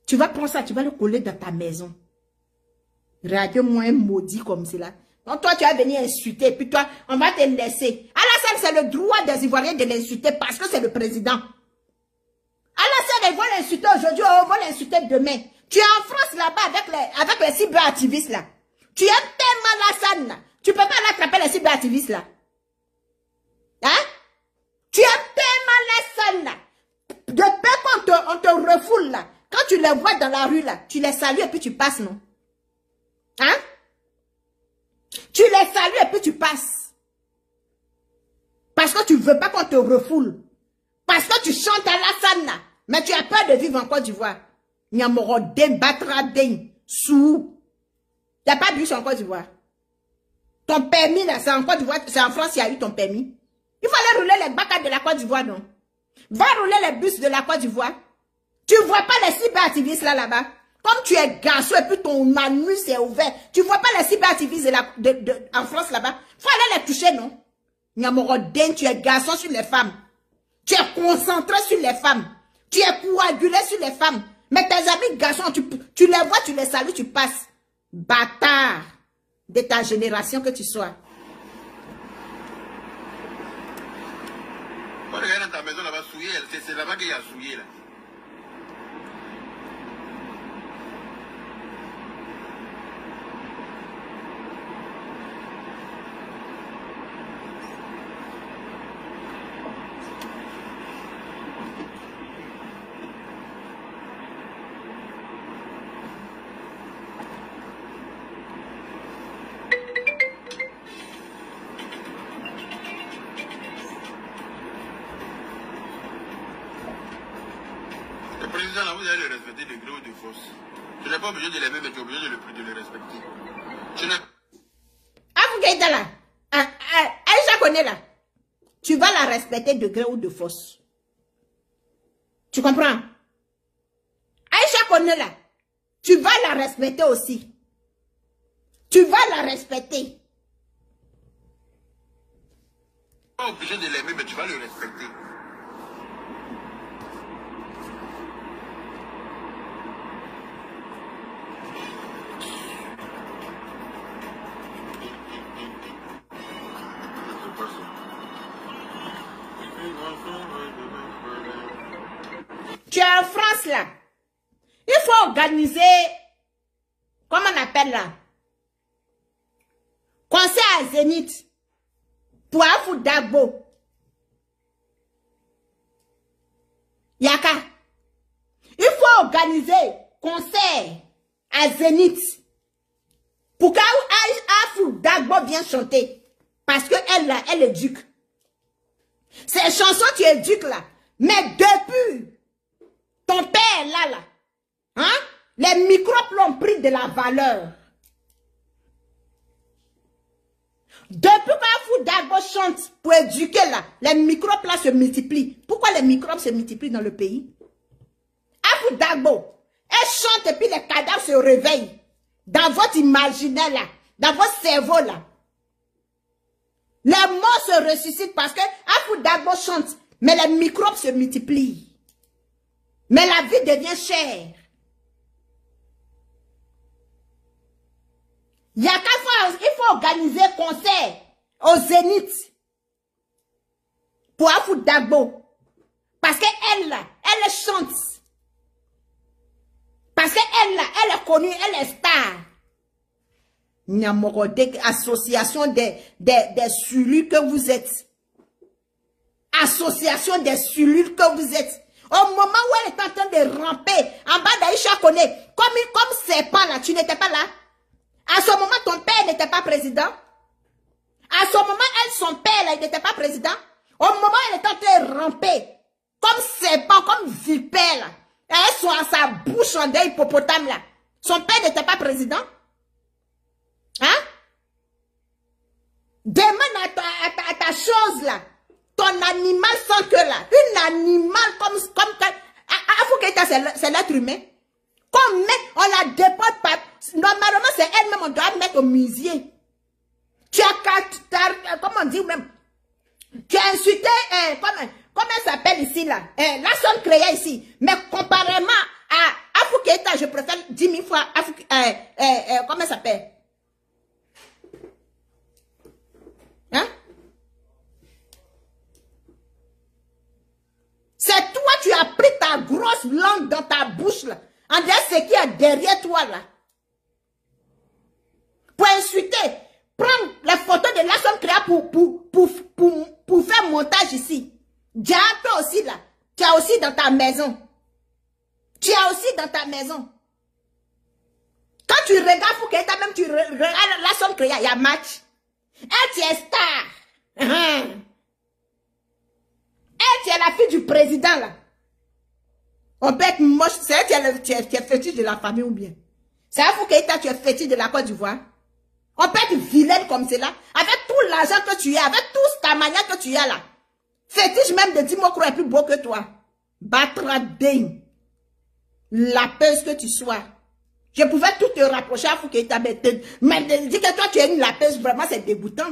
Tu vas prendre ça, tu vas le coller dans ta maison. Regarde-moi un maudit comme cela. Donc toi, tu vas venir insulter, puis toi, on va te laisser. Alassane, c'est le droit des Ivoiriens de l'insulter parce que c'est le président. Alassane, ils vont l'insulter aujourd'hui, on va l'insulter demain. Tu es en France là-bas avec les cyberactivistes là. Tu aimes tellement Alassane là. Tu peux pas l'attraper les cyberactivistes là. Hein? Tu aimes tellement Alassane là. Depuis qu'on te refoule là, quand tu les vois dans la rue là, tu les salues et puis tu passes, non? Hein? Tu les salues et puis tu passes. Parce que tu ne veux pas qu'on te refoule. Parce que tu chantes à Alassane là. Mais tu as peur de vivre en Côte d'Ivoire. Nyamoroden, Batraden, Sou. Tu n'as pas bu en Côte d'Ivoire. Ton permis là, c'est en Côte d'Ivoire, c'est en France qu'il y a eu ton permis. Il fallait rouler les bacades de la Côte d'Ivoire, non? Va rouler les bus de la Côte d'Ivoire. Tu ne vois pas les cyberactivistes là-bas. Comme tu es garçon et puis ton anus est ouvert, tu ne vois pas les cyberactivistes en France là-bas. Il faut aller les toucher, non? Nyamoroden, tu es garçon sur les femmes. Tu es concentré sur les femmes. Tu es coagulé sur les femmes. Mais tes amis garçons, tu les vois, tu les salues, tu passes. Bâtard. de ta génération que tu sois. Quand regarde dans ta maison là-bas souillée, c'est là-bas qu'il y a souillé là. Le président là, vous allez le respecter de gré ou de force. Tu n'es pas obligé de l'aimer, mais tu es obligé de le respecter. Tu n'es... Afukeita là, Aïcha connaît là. Tu vas la respecter de gré ou de force. Tu comprends? Aïcha connaît là. Tu vas la respecter aussi. Tu vas la respecter. Tu n'es pas obligé de l'aimer, mais tu vas le respecter. Tu es en France là. Il faut organiser, comment on appelle là? Concert à Zénith. Pour Afou Dagbo. Yaka. Il faut organiser concert à Zénith. Pour qu'Afou Dagbo vienne chanter. Parce que elle là, elle éduque. Ces chansons tu éduques là. Mais depuis ton père là, hein, les microbes l'ont pris de la valeur. Depuis qu'Afou Dagbo chante pour éduquer là, les microbes là se multiplient. Pourquoi les microbes se multiplient dans le pays? Afou Dagbo, elle chante et puis les cadavres se réveillent. Dans votre imaginaire là, dans votre cerveau là. Les morts se ressuscitent parce que Afou Dagbo chante, mais les microbes se multiplient. Mais la vie devient chère. Il faut organiser un concert au Zénith pour Afou Dagbo. Parce qu'elle là, elle chante. Parce qu'elle là, elle est connue, elle est star. Nyamorodek, association des cellules que vous êtes. Association des cellules que vous êtes. Au moment où elle est en train de ramper en bas d'Aïcha Koné, comme serpent là, tu n'étais pas là. À ce moment, ton père n'était pas président. À ce moment, son père là, il n'était pas président. Au moment où elle est en train de ramper, comme serpent, comme vipère là, elle soit à sa bouche en des hippopotame là. Son père n'était pas président. Hein? Demande à ta chose là. Ton animal sans que là. Un animal comme Afukeita, c'est l'être humain. Comme on la déporte pas. Normalement, c'est elle-même, on doit mettre au musée. Tu as, comment on dit même? Tu as insulté, comment elle s'appelle ici là? La sonne créée ici. Mais comparément à Afukeita, je préfère 10 000 fois comment elle s'appelle? Hein? C'est toi, tu as pris ta grosse langue dans ta bouche là. En disant ce qu'il y a derrière toi là. Pour insulter, prendre les photos de la somme créée pour faire montage ici. Déjà, toi aussi là. Tu as aussi dans ta maison. Tu as aussi dans ta maison. Quand tu regardes Foucault, même tu regardes la somme créée, il y a match. Elle, tu es star. Elle, tu es la fille du président, là. On peut être moche. C'est elle, tu es fétiche de la famille ou bien. C'est à Foucault, tu es fétiche de la Côte d'Ivoire. On peut être vilaine comme cela. Avec tout l'argent que tu as, avec tout ta manière que tu as là. Fétiche même de Dimokro est plus beau que toi. Batra dingue. La peuse que tu sois. Je pouvais tout te rapprocher à Foucault, mais dis que toi tu es une lapeuse, vraiment c'est dégoûtant.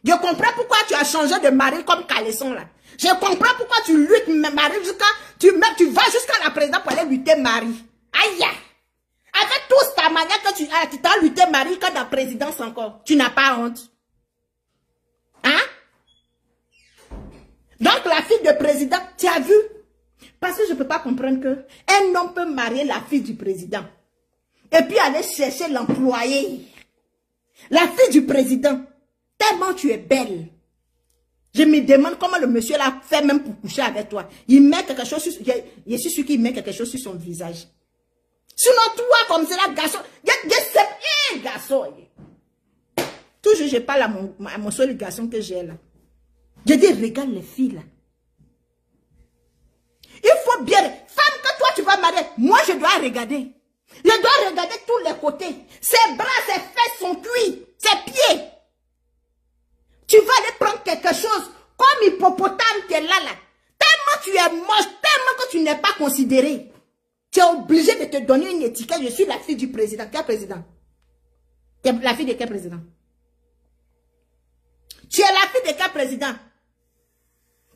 Je comprends pourquoi tu as changé de mari comme Caleçon là. Je comprends pourquoi tu luttes Marie jusqu'à tu vas jusqu'à la présidente pour aller lutter Marie. Aïe! Avec toute ta manière que tu as, tu t'as lutté Marie quand la présidence encore. Tu n'as pas honte. Hein? Donc la fille de président, tu as vu? Parce que je ne peux pas comprendre qu'un homme peut marier la fille du président. Et puis aller chercher l'employé. La fille du président. Tellement tu es belle. Je me demande comment le monsieur l'a fait même pour coucher avec toi. Il met quelque chose sur... Je suis sûr qu'il met quelque chose sur son visage. Sinon, toi, comme c'est là, garçon... garçon. Toujours, je parle à mon seul garçon que j'ai là. Je dis, regarde les filles là. Il faut bien... Femme que toi, tu vas marier, moi, je dois regarder. Je dois regarder tous les côtés. Ses bras, ses fesses, son cuir, ses pieds. Tu vas aller prendre quelque chose comme hippopotame qui est là. Tellement tu es moche, tellement que tu n'es pas considéré. Tu es obligé de te donner une étiquette. Je suis la fille du président. Quel président? La fille de quel président? Tu es la fille de quel président?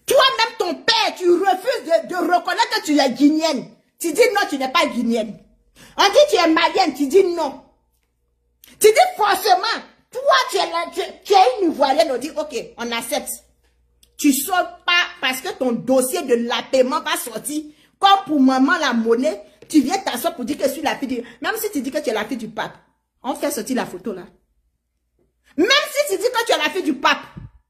Toi-même, ton père, tu refuses de reconnaître que tu es guinéenne. Tu dis non, tu n'es pas guinéenne. On dit tu es malienne, tu dis non. Tu dis forcément, toi tu es une Ivoirienne, on dit ok, on accepte. Tu ne sors pas parce que ton dossier de l'apaiement va sortir. Comme pour maman la monnaie, tu viens t'asseoir pour dire que je suis la fille du... Même si tu dis que tu es la fille du pape, on fait sortir la photo là. Même si tu dis que tu es la fille du pape,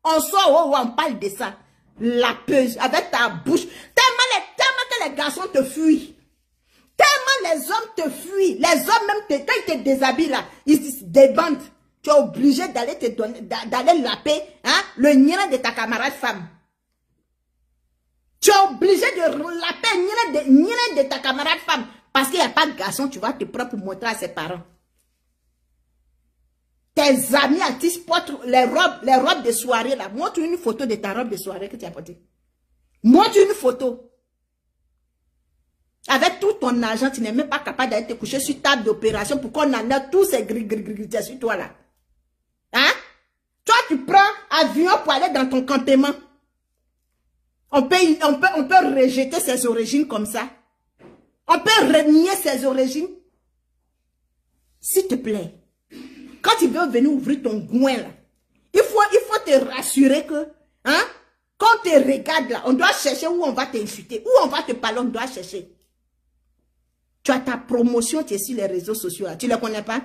on sort, on parle de ça. La peuse, avec ta bouche. Tellement que les garçons te fuient. Tellement les hommes te fuient. Les hommes même, quand ils te déshabillent là, ils se débandent. Tu es obligé d'aller te donner, d'aller laper hein, le nien de ta camarade femme. Tu es obligé de laper le nien de ta camarade femme. Parce qu'il n'y a pas de garçon, tu vas te prendre pour montrer à ses parents. Tes amis artistes portent les robes de soirée là. Montre une photo de ta robe de soirée que tu as portée. Montre une photo. Avec tout ton argent, tu n'es même pas capable d'aller te coucher sur table d'opération pour qu'on en a tous ces gris sur toi là. Hein? Toi, tu prends avion pour aller dans ton campement. On peut rejeter ses origines comme ça. On peut renier ses origines. S'il te plaît. Quand tu veux venir ouvrir ton goin là, il faut te rassurer que, hein, quand on te regarde là, on doit chercher où on va t'insulter, où on va te parler, on doit chercher. Tu as ta promotion, tu es sur les réseaux sociaux là, tu ne la connais pas?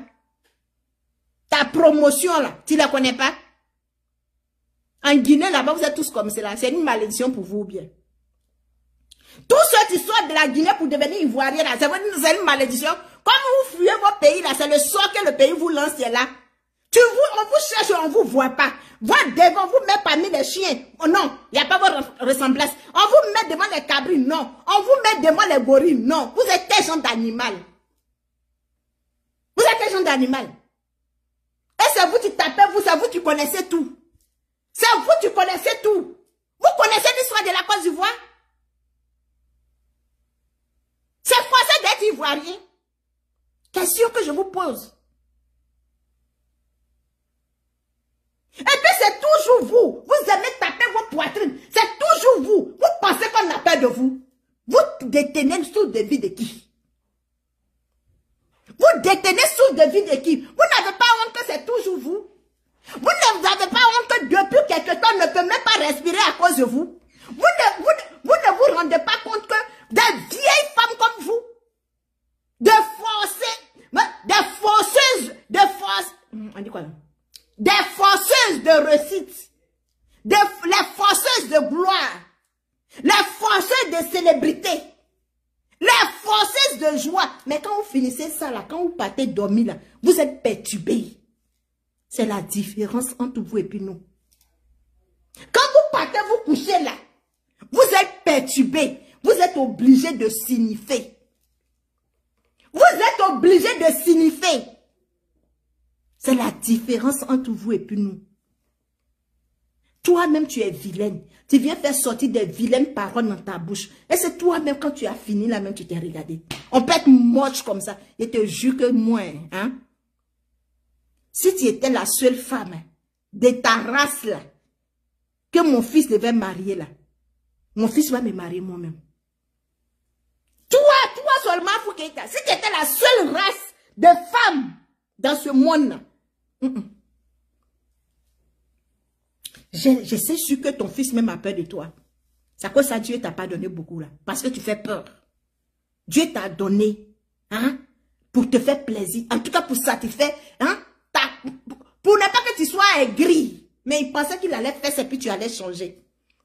Ta promotion là, tu ne la connais pas? En Guinée là-bas, vous êtes tous comme cela, c'est une malédiction pour vous ou bien. Tous ceux qui sortent de la Guinée pour devenir Ivoiriens là, c'est une malédiction. Comme vous fuyez votre pays là, c'est le sort que le pays vous lance là. On vous cherche, on ne vous voit pas. Votre devant, vous met parmi les chiens. Oh non, il n'y a pas votre ressemblance. On vous met devant les cabris, non. On vous met devant les gorilles, non. Vous êtes quel genre d'animal? Vous êtes quel genre d'animal? Et c'est vous qui tapez, c'est vous qui connaissez tout. C'est vous qui connaissez tout. Vous connaissez l'histoire de la Côte d'Ivoire? C'est forcé d'être ivoirien. Question que je vous pose. Et puis c'est toujours vous. Vous aimez taper vos poitrines. C'est toujours vous. Vous pensez qu'on a peur de vous. Vous détenez sous de vie de qui? Vous détenez sous de vie de qui? Vous n'avez pas honte que c'est toujours vous. Vous n'avez pas honte que depuis quelque temps on ne peut même pas respirer à cause de vous. Vous ne vous rendez pas compte que des vieilles femmes comme vous, des forceuses de réussite, les forceuses de gloire, les forceuses de célébrité, les forceuses de joie. Mais quand vous finissez ça là, quand vous partez dormir là, vous êtes perturbés. C'est la différence entre vous et puis nous. Quand vous partez vous coucher là, vous êtes perturbés. Vous êtes obligés de signifier. Vous êtes obligés de signifier. C'est la différence entre vous et puis nous. Toi-même, tu es vilaine. Tu viens faire sortir des vilaines paroles dans ta bouche. Et c'est toi-même, quand tu as fini, là même, tu t'es regardé. On peut être moche comme ça. Et te jure que moi, hein, si tu étais la seule femme de ta race, là, que mon fils devait marier, là, mon fils va me marier moi-même. Toi seulement, Foukéta, si tu étais la seule race de femmes dans ce monde. Je sais sûr que ton fils même a peur de toi. C'est à cause de ça Dieu t'a pas donné beaucoup là. Parce que tu fais peur. Dieu t'a donné, hein, pour te faire plaisir. En tout cas pour satisfaire, hein, pour ne pas que tu sois aigri. Mais il pensait qu'il allait faire ça et puis tu allais changer.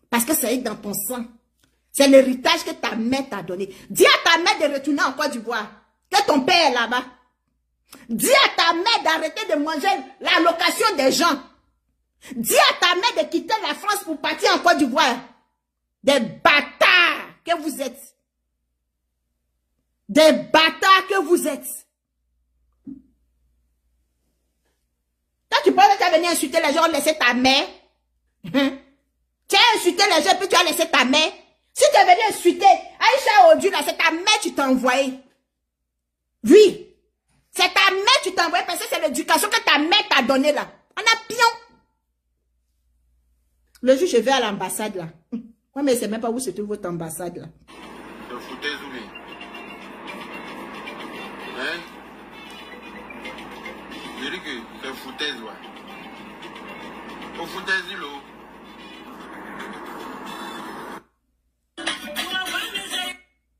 Parce que c'est dans ton sang. C'est l'héritage que ta mère t'a donné. Dis à ta mère de retourner en Côte d'Ivoire. Que ton père est là-bas. Dis à ta mère d'arrêter de manger l'allocation des gens. Dis à ta mère de quitter la France pour partir en Côte d'Ivoire. Des bâtards que vous êtes. Des bâtards que vous êtes. Quand tu penses que tu as venu insulter les gens, laisser ta mère. Tu as insulté les gens puis tu as laissé ta mère. Si tu es venu insulter Aïcha Odu, là, c'est ta mère qui t'a envoyé. Oui. C'est ta mère qui t'a envoyé parce que c'est l'éducation que ta mère t'a donnée là. On a pion. Le jour, je vais à l'ambassade là. Moi, mais je ne sais même pas où se trouve votre ambassade là. Te foutaise ou bien? Hein? Je dis que c'est foutaise, ouais. Au foutaise, l'eau.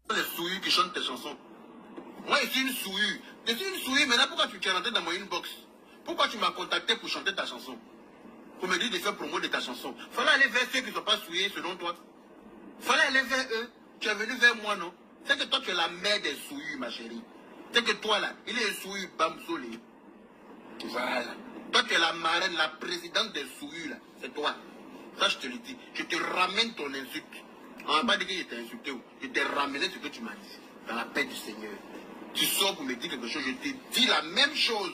Les souillus qui chantent tes chansons. Moi, je suis une souillue. Je suis une souillue, maintenant pourquoi tu es rentré dans mon inbox? Pourquoi tu m'as contacté pour chanter ta chanson? Pour me dire de faire promo de ta chanson. Fallait aller vers ceux qui ne sont pas souillés selon toi. Fallait aller vers eux. Tu es venu vers moi, non? C'est que toi, tu es la mère des souillus, ma chérie. C'est que toi, là, il est souillu Bamsolé. Voilà. Toi, tu es la marraine, la présidente des souillus, là. C'est toi. Ça, je te le dis. Je te ramène ton insulte. On n'a pas dit que je t'ai insulté. Je t'ai ramené ce que tu m'as dit. Dans la paix du Seigneur. Tu sors pour me dire quelque chose, je t'ai dit la même chose.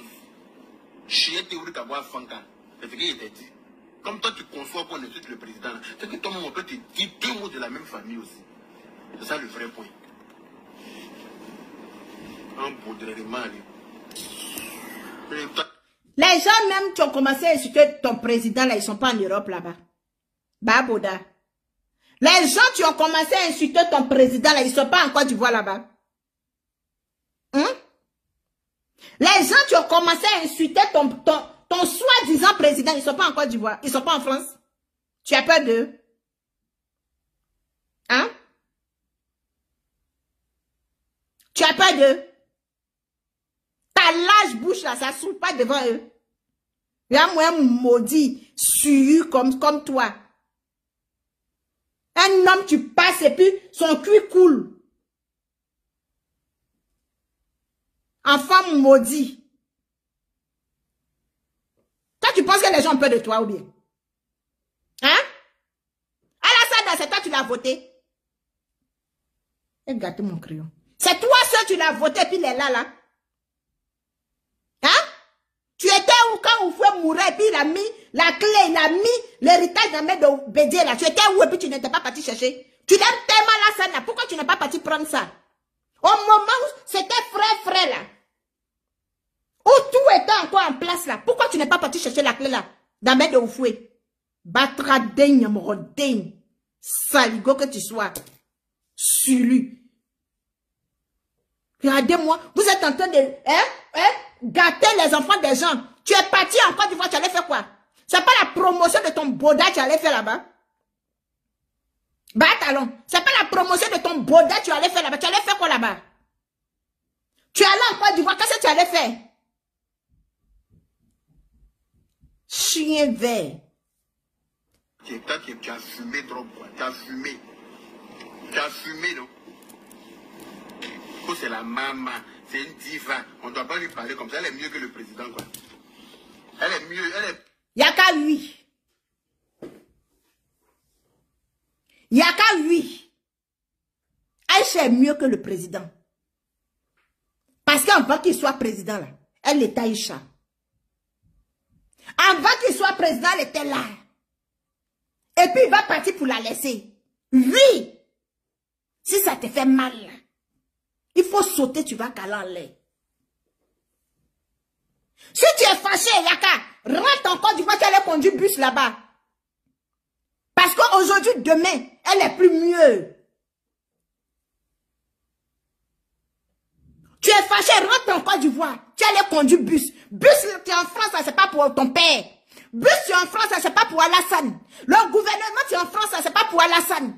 Chier théorique à voir Fanka. C'est ce que je t'ai dit. Comme toi, tu conçois qu'on insulte le président. C'est que toi-même, on peut te dire deux mots de la même famille aussi. C'est ça le vrai point. Un baudrement. Les gens même qui ont commencé à insulter ton président, là, ils ne sont pas en Europe là-bas. Baboda. Les gens qui ont commencé à insulter ton président, là, ils ne sont pas en Côte d'Ivoire là-bas. Les gens qui ont commencé à insulter ton soi-disant président, ils ne sont pas en Côte d'Ivoire. Ils ne sont pas en France. Tu as peur d'eux? Hein? Tu as peur d'eux? Ta large bouche là, ça ne s'ouvre pas devant eux. Il y a moi un maudit, suivi comme toi. Un homme, tu passes et puis son cul coule. Enfant maudit. Toi, tu penses que les gens ont peur de toi ou bien? Hein? Alassane, c'est toi qui l'as voté. Et gâte mon crayon. C'est toi seul qui l'as voté, puis il est là. Hein? Tu étais où quand Oufoué mourait, et puis il a mis la clé, il a mis l'héritage dans la main de Bédier là. Tu étais où et puis tu n'étais pas parti chercher? Tu l'aimes tellement Alassane là. Pourquoi tu n'es pas parti prendre ça? Au moment où c'était frais là. Où tout était encore en place là. Pourquoi tu n'es pas parti chercher la clé là? Dans la main de Oufoué. Batra deigne, morodeigne. Saligo que tu sois. Sulu. Regardez-moi, vous êtes en train de gâter les enfants des gens. Tu es parti en Côte d'Ivoire, tu allais faire quoi? C'est pas la promotion de ton boda que tu allais faire là-bas? Bah, talon. C'est pas la promotion de ton boda que tu allais faire là-bas. Tu allais faire quoi là-bas? Tu allais en Côte d'Ivoire, qu'est-ce que tu allais faire? Chien vert. Tu as fumé trop, quoi. Tu as fumé. Tu as fumé, non? C'est la maman, c'est une diva. On ne doit pas lui parler comme ça. Elle est mieux que le président, quoi. Elle est mieux, elle est... Yaka oui. Yaka oui. Aïcha est mieux que le président. Parce qu'avant qu'il soit président, là, elle était Aïcha. Avant qu'il soit président, elle était là. Et puis il va partir pour la laisser. Oui. Si ça te fait mal, là. Il faut sauter, tu vas caler en l'air. Si tu es fâché, Yaka, rentre encore du coup qu'elle a conduit le bus là-bas. Parce qu'aujourd'hui, demain, elle est plus mieux. Tu es fâché, rentre en Côte d'Ivoire. Tu allais conduire bus. Bus, tu es en France, c'est pas pour ton père. Bus, tu es en France, c'est pas pour Alassane. Le gouvernement, tu es en France, c'est pas pour Alassane.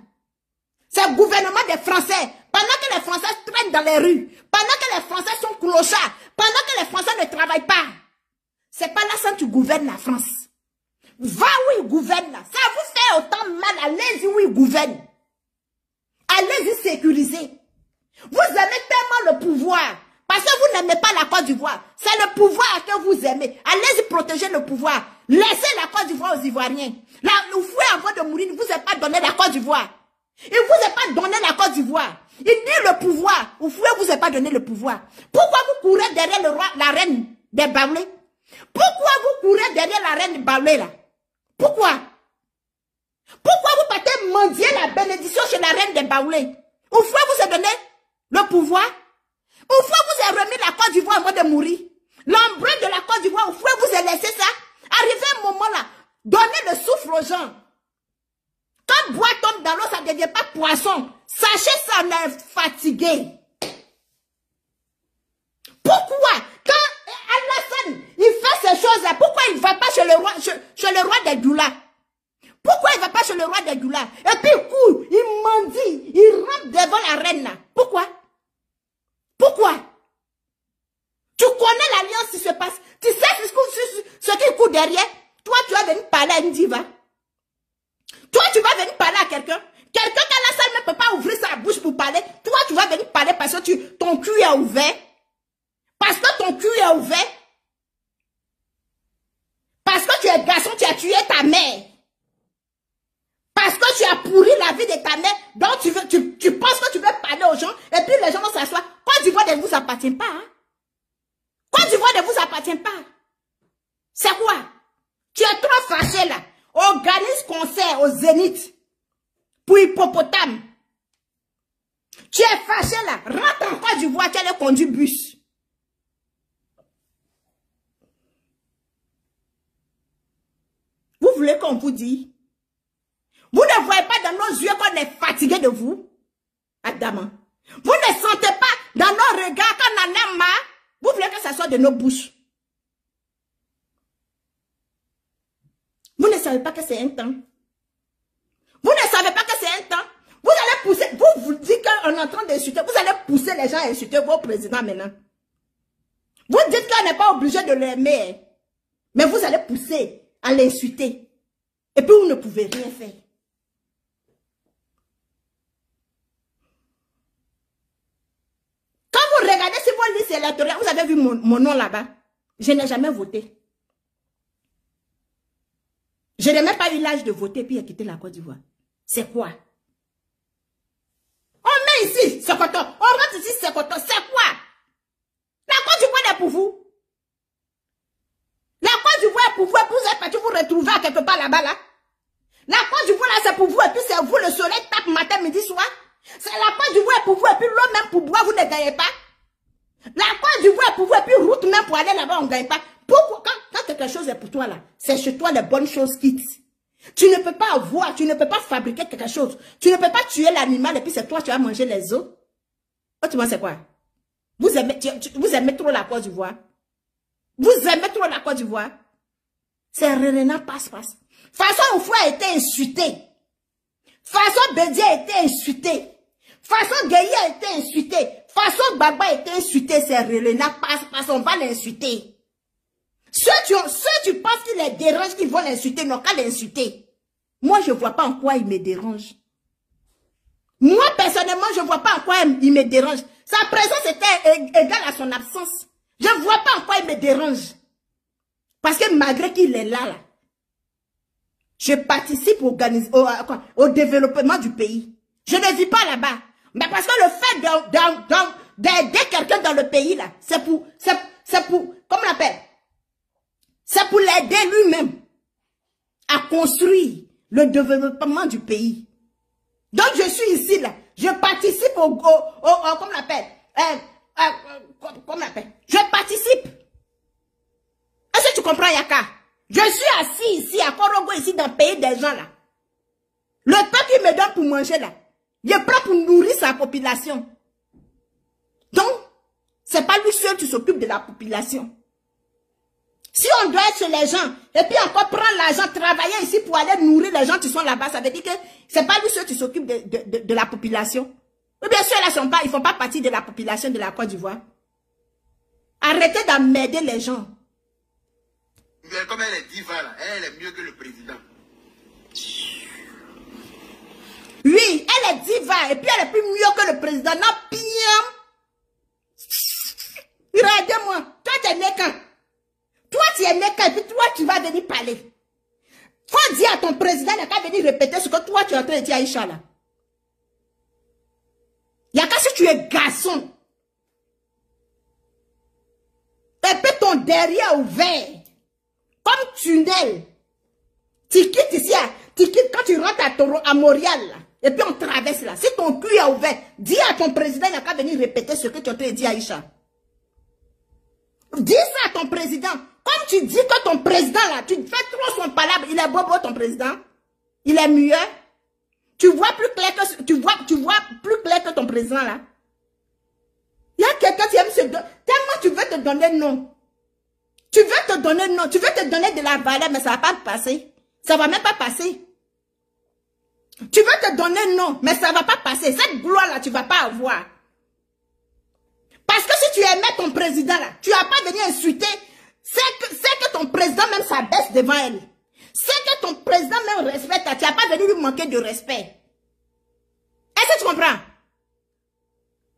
C'est le gouvernement des Français. Pendant que les Français traînent dans les rues, pendant que les Français sont clochards, pendant que les Français ne travaillent pas, c'est pas Alassane qui gouverne la France. Va où il gouverne là. Ça vous fait autant mal. Allez-y où il gouverne. Allez-y sécuriser. Vous aimez tellement le pouvoir. Parce que vous n'aimez pas la Côte d'Ivoire. C'est le pouvoir que vous aimez. Allez-y protéger le pouvoir. Laissez la Côte d'Ivoire aux Ivoiriens. Là, le fouet avant de mourir ne vous a pas donné la Côte d'Ivoire. Il ne vous a pas donné la Côte d'Ivoire. Il dit le pouvoir. Le fouet ne vous a pas donné le pouvoir. Pourquoi vous courez derrière le roi, la reine des Baoulés? Pourquoi vous courez derrière la reine des Baoulés là? Pourquoi? Pourquoi vous partez mendier la bénédiction chez la reine des Baoulés? Au fouet vous a donné le pouvoir? Au fouet vous a remis la Côte d'Ivoire avant de mourir? L'empreinte de la Côte d'Ivoire, au fouet vous a laissé ça? Arrivé un moment là, donnez le souffle aux gens. Quand bois tombe dans l'eau, ça ne devient pas poisson. Sachez ça, on est fatigué. Pourquoi? Quand Alassane, il fait ces choses-là, pourquoi il ne va pas chez le roi des Doula? Pourquoi il ne va pas chez le roi des Doula? Et puis il court, il mendie, il rentre devant la reine là. Pourquoi? Pourquoi? Tu connais l'alliance qui se passe. Tu sais ce qui court derrière. Toi, tu vas venir parler à une diva. Toi, tu vas venir parler à quelqu'un. Quelqu'un qu'Alassane ne peut pas ouvrir sa bouche pour parler. Toi, tu vas venir parler parce que ton cul est ouvert. Parce que ton cul est ouvert. Parce que tu es garçon, tu as tué ta mère. Parce que tu as pourri la vie de ta mère. Donc, tu penses que tu veux parler aux gens. Et puis, les gens vont s'asseoir. Côte d'Ivoire ne vous appartient pas. Hein? Côte d'Ivoire ne vous appartient pas. C'est quoi? Tu es trop fâché là. Organise concert au Zénith. Pour hippopotame. Tu es fâché là. Rentre en Côte d'Ivoire, tu allais conduire bus. Vous voulez qu'on vous dise? Vous ne voyez pas dans nos yeux qu'on est fatigué de vous? Adama. Vous ne sentez pas dans nos regards qu'on en a marre? Vous voulez que ça sorte de nos bouches? Vous ne savez pas que c'est un temps. Vous ne savez pas que c'est un temps. Vous allez pousser, vous dites qu'on est en train d'insulter, vous allez pousser les gens à insulter vos présidents maintenant. Vous dites qu'on n'est pas obligé de l'aimer, mais vous allez pousser à l'insulter. Et puis vous ne pouvez rien faire. Quand vous regardez sur vos listes électorales, vous avez vu mon nom là-bas. Je n'ai jamais voté. Je n'ai même pas eu l'âge de voter puis quitter la Côte d'Ivoire. C'est quoi? On met ici, Sokoto. On rentre ici, Sokoto. C'est quoi? La Côte d'Ivoire est pour vous. La Côte d'Ivoire est pour vous et vous êtes parti vous retrouver à quelque part là-bas là. La Côte d'Ivoire là c'est pour vous et puis c'est vous le soleil tape matin, midi, soir. C'est la Côte d'Ivoire est pour vous et puis l'eau même pour boire vous ne gagnez pas. La Côte d'Ivoire est pour vous et puis route même pour aller là-bas on ne gagne pas. Pourquoi quand quelque chose est pour toi là, c'est chez toi les bonnes choses quittent. Tu ne peux pas avoir, tu ne peux pas fabriquer quelque chose. Tu ne peux pas tuer l'animal et puis c'est toi qui vas manger les os. Oh, tu vois c'est quoi? Vous aimez trop la Côte d'Ivoire. Vous aimez trop la Côte d'Ivoire. C'est René passe-passe. Façon Oufou a été insulté. Façon Bédié a été insulté. Façon Gueye a été insulté. Façon Baba a été insulté. C'est René passe-passe. On va l'insulter. Ceux qui pensent qu'il les dérange, qu'ils vont l'insulter, n'ont qu'à l'insulter. Moi, je ne vois pas en quoi il me dérange. Moi, personnellement, je ne vois pas en quoi il me dérange. Sa présence était égale à son absence. Je ne vois pas en quoi il me dérange. Parce que malgré qu'il est là, je participe au développement du pays. Je ne vis pas là-bas. Mais parce que le fait d'aider quelqu'un dans le pays, là, c'est pour, comment on l'appelle? C'est pour l'aider lui-même à construire le développement du pays. Donc, je suis ici, là. Je participe comment on l'appelle? Comment on l'appelle? Je participe. Est-ce que tu comprends, Yaka? Je suis assis ici, à Korogo, ici, dans le pays des gens, là. Le temps qu'il me donne pour manger, là, je prends pour nourrir sa population. Donc, C'est pas lui seul qui s'occupe de la population. Si on doit être chez les gens, et puis encore prendre l'argent, travailler ici pour aller nourrir les gens qui sont là-bas, ça veut dire que c'est pas lui seul qui s'occupe de la population. Mais bien sûr, là, ils font pas partie de la population de la Côte d'Ivoire. Arrêtez d'emmerder les gens. Mais comme elle est diva là, elle est mieux que le président. Oui, elle est diva, et puis elle est plus mieux que le président. Non, bien. Regardez-moi, toi tu es né quand? Toi tu es né quand, et puis toi tu vas venir parler. Faut dire à ton président, il n'a qu'à venir répéter ce que toi tu es en train de dire à Aïcha là. Il n'y a qu'à si tu es garçon. Et puis ton derrière ouvert. Comme tunnel. Tu quittes ici, tu quittes quand tu rentres à Montréal là. Et puis on traverse là. Si ton cul est ouvert, dis à ton président, il n'a qu'à venir répéter ce que tu es en train de dire à Aïcha. Dis ça à ton président. Comme tu dis que ton président là, tu fais trop son palabre, il est bobo ton président. Il est mieux. Tu vois plus clair que tu vois plus clair que ton président là. Il y a quelqu'un qui aime se donner. Tellement tu veux te donner non. Tu veux te donner non. Tu veux te donner de la valeur, mais ça va pas passer. Ça va même pas passer. Tu veux te donner non, mais ça va pas passer. Cette gloire là, tu vas pas avoir. Parce que si tu aimais ton président là, tu n'as pas venu insulter. C'est que ton président même s'abaisse devant elle. C'est que ton président même respecte. Tu n'as pas venu lui manquer de respect. Est-ce que tu comprends?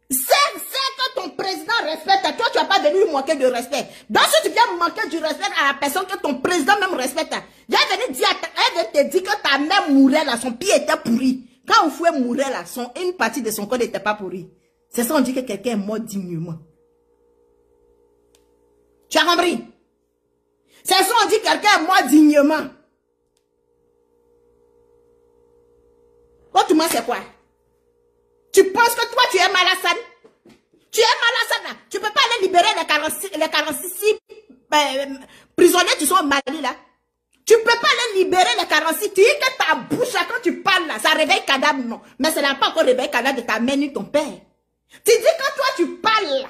C'est que ton président respecte. Toi, tu n'as pas venu lui manquer de respect. Donc, si tu viens manquer du respect à la personne que ton président même respecte, elle vient te dire que ta mère mourait là, son pied était pourri. Quand Oufoué mourait là, une partie de son corps n'était pas pourrie. C'est ça, on dit que quelqu'un est mort dignement. Tu as compris? C'est ça, on dit que quelqu'un est mort dignement. Autrement, c'est quoi? Tu penses que toi, tu es Malassane? Tu es Malassane là. Tu ne peux pas aller libérer les 46 prisonniers qui sont au Mali là. Tu ne peux pas aller libérer les 46. Tu dis que ta bouche là, quand tu parles là, ça réveille cadavre, non. Mais ça n'a pas encore réveillé cadavre de ta mère ni ton père. Tu dis quand toi tu parles là,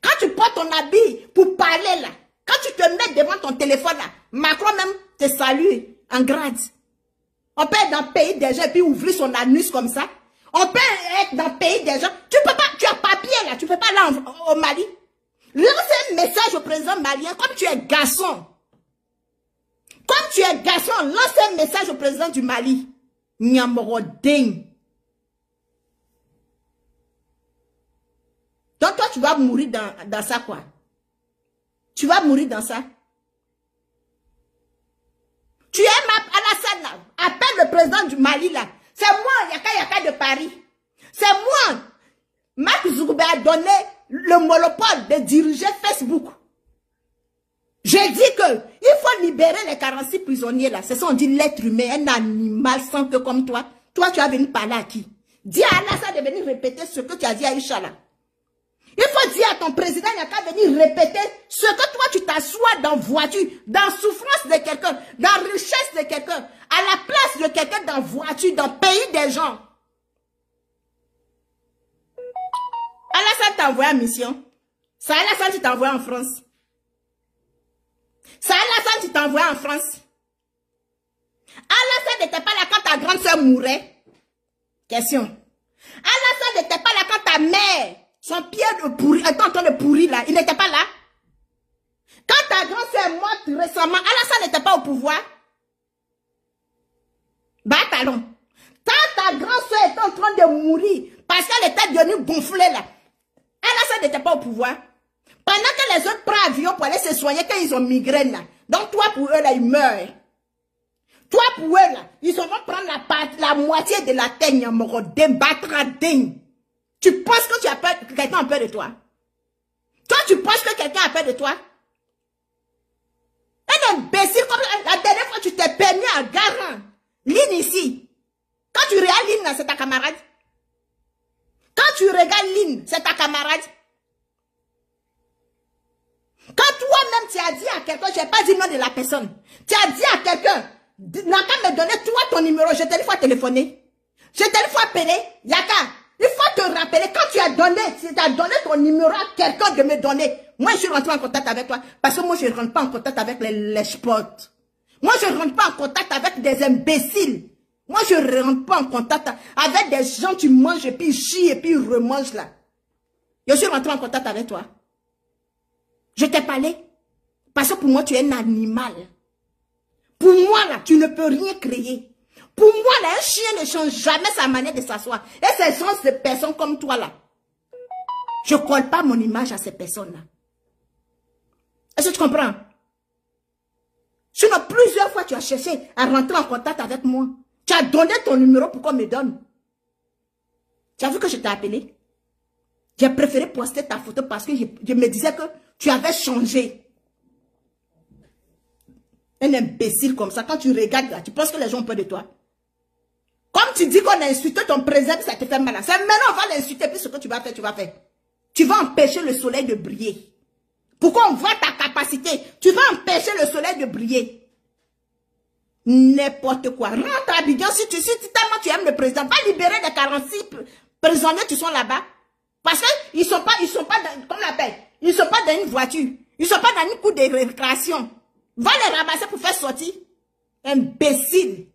quand tu portes ton habit pour parler là, quand tu te mets devant ton téléphone là, Macron même te salue en grade. On peut être dans le pays des gens et puis ouvrir son anus comme ça. On peut être dans le pays des gens. Tu peux pas, tu as papier là, tu peux pas aller au Mali. Lance un message au président malien comme tu es garçon. Comme tu es garçon, lance un message au président du Mali. Nyamoroding. Donc toi, tu vas mourir dans ça quoi? Tu vas mourir dans ça. Tu aimes Alassane là. Appelle le président du Mali là. C'est moi, Yaka de Paris. C'est moi. Mark Zuckerberg a donné le monopole de diriger Facebook. J'ai dit que il faut libérer les 46 prisonniers là. C'est ça, on dit l'être humain, un animal sans que comme toi. Toi, tu as venu parler à qui? Dis à Alassane de venir répéter ce que tu as dit à Aïcha là. Il faut dire à ton président, il n'y a qu'à venir répéter ce que toi tu t'assois dans voiture, dans souffrance de quelqu'un, dans richesse de quelqu'un, à la place de quelqu'un dans voiture, dans le pays des gens. Alassane t'a envoyé en mission. C'est Alassane qui t'a envoyé en France. C'est Alassane qui t'a envoyé en France. Alassane n'était pas là quand ta grande soeur mourait. Question. Alassane n'était pas là quand ta mère... Son pied est en train de pourrir là. Il n'était pas là. Quand ta grand-sœur est morte récemment, Alassane n'était pas au pouvoir. Talon. Quand ta grand-sœur est en train de mourir parce qu'elle était devenue gonflée là, Alassane n'était pas au pouvoir. Pendant que les autres prennent avion pour aller se soigner quand ils ont migraine là. Donc toi pour eux là, ils meurent. Toi pour eux là, ils vont prendre la moitié de la teigne, moro, débattra dingue. Tu penses que tu as peur, que quelqu'un a peur de toi? Toi, tu penses que quelqu'un a peur de toi? Un imbécile comme la dernière fois, tu t'es permis à Garan. Lynn ici. Quand tu regardes Lynn, c'est ta camarade. Quand tu regardes Lynn, c'est ta camarade. Quand toi-même, tu as dit à quelqu'un, je n'ai pas dit le nom de la personne. Tu as dit à quelqu'un, n'a qu'à me donner toi ton numéro, je te le fois téléphoner. Je te le fois appeler, Yaka. Il faut te rappeler, quand tu as donné ton numéro à quelqu'un de me donner, moi je suis rentré en contact avec toi, parce que moi je ne rentre pas en contact avec les spots. Moi je ne rentre pas en contact avec des imbéciles. Moi je ne rentre pas en contact avec des gens qui mangent et puis chient et puis remangent là. Je suis rentré en contact avec toi. Je t'ai parlé, parce que pour moi tu es un animal. Pour moi là, tu ne peux rien créer. Pour moi, là, un chien ne change jamais sa manière de s'asseoir. Et ces gens, ces personnes comme toi, là, je ne colle pas mon image à ces personnes-là. Est-ce que tu comprends? Sinon, plusieurs fois, tu as cherché à rentrer en contact avec moi. Tu as donné ton numéro pour qu'on me donne. Tu as vu que je t'ai appelé? J'ai préféré poster ta photo parce que je me disais que tu avais changé. Un imbécile comme ça, quand tu regardes là, tu penses que les gens ont peur de toi? Comme tu dis qu'on a insulté ton président, ça te fait mal. C'est maintenant on va l'insulter, puis ce que tu vas faire, tu vas faire. Tu vas empêcher le soleil de briller. Pourquoi on voit ta capacité? Tu vas empêcher le soleil de briller. N'importe quoi. Rentre à Abidjan, si tellement tu aimes le président, va libérer les 46 prisonniers qui sont là-bas. Parce qu'ils sont pas dans, comme on l'appelle, ils sont pas dans une voiture. Ils sont pas dans une cour de récréation. Va les ramasser pour faire sortir. Imbécile.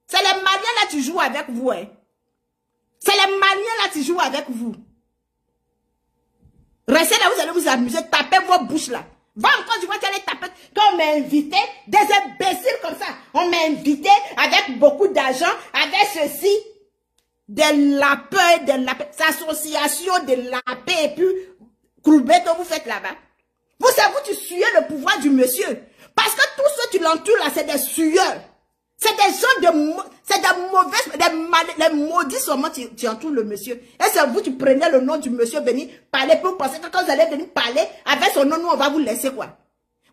C'est les Maliens là qui jouent avec vous. Hein. C'est les Maliens là qui jouent avec vous. Restez là, vous allez vous amuser, tapez vos bouches là. Va encore, tu vois qu'elle est tapée. Quand on m'a invité, des imbéciles comme ça, on m'a invité avec beaucoup d'argent, avec ceci, des lapins, c'est association de lapins et puis Krourbet que vous faites là-bas. Vous savez, vous suivez le pouvoir du monsieur. Parce que tous ceux qui l'entourent là, c'est des sueurs. C'est des gens c'est des mauvais, des maudits seulement qui entourent le monsieur. Et c'est vous qui prenez le nom du monsieur venir parler pour penser que quand vous allez venir parler avec son nom, nous on va vous laisser quoi.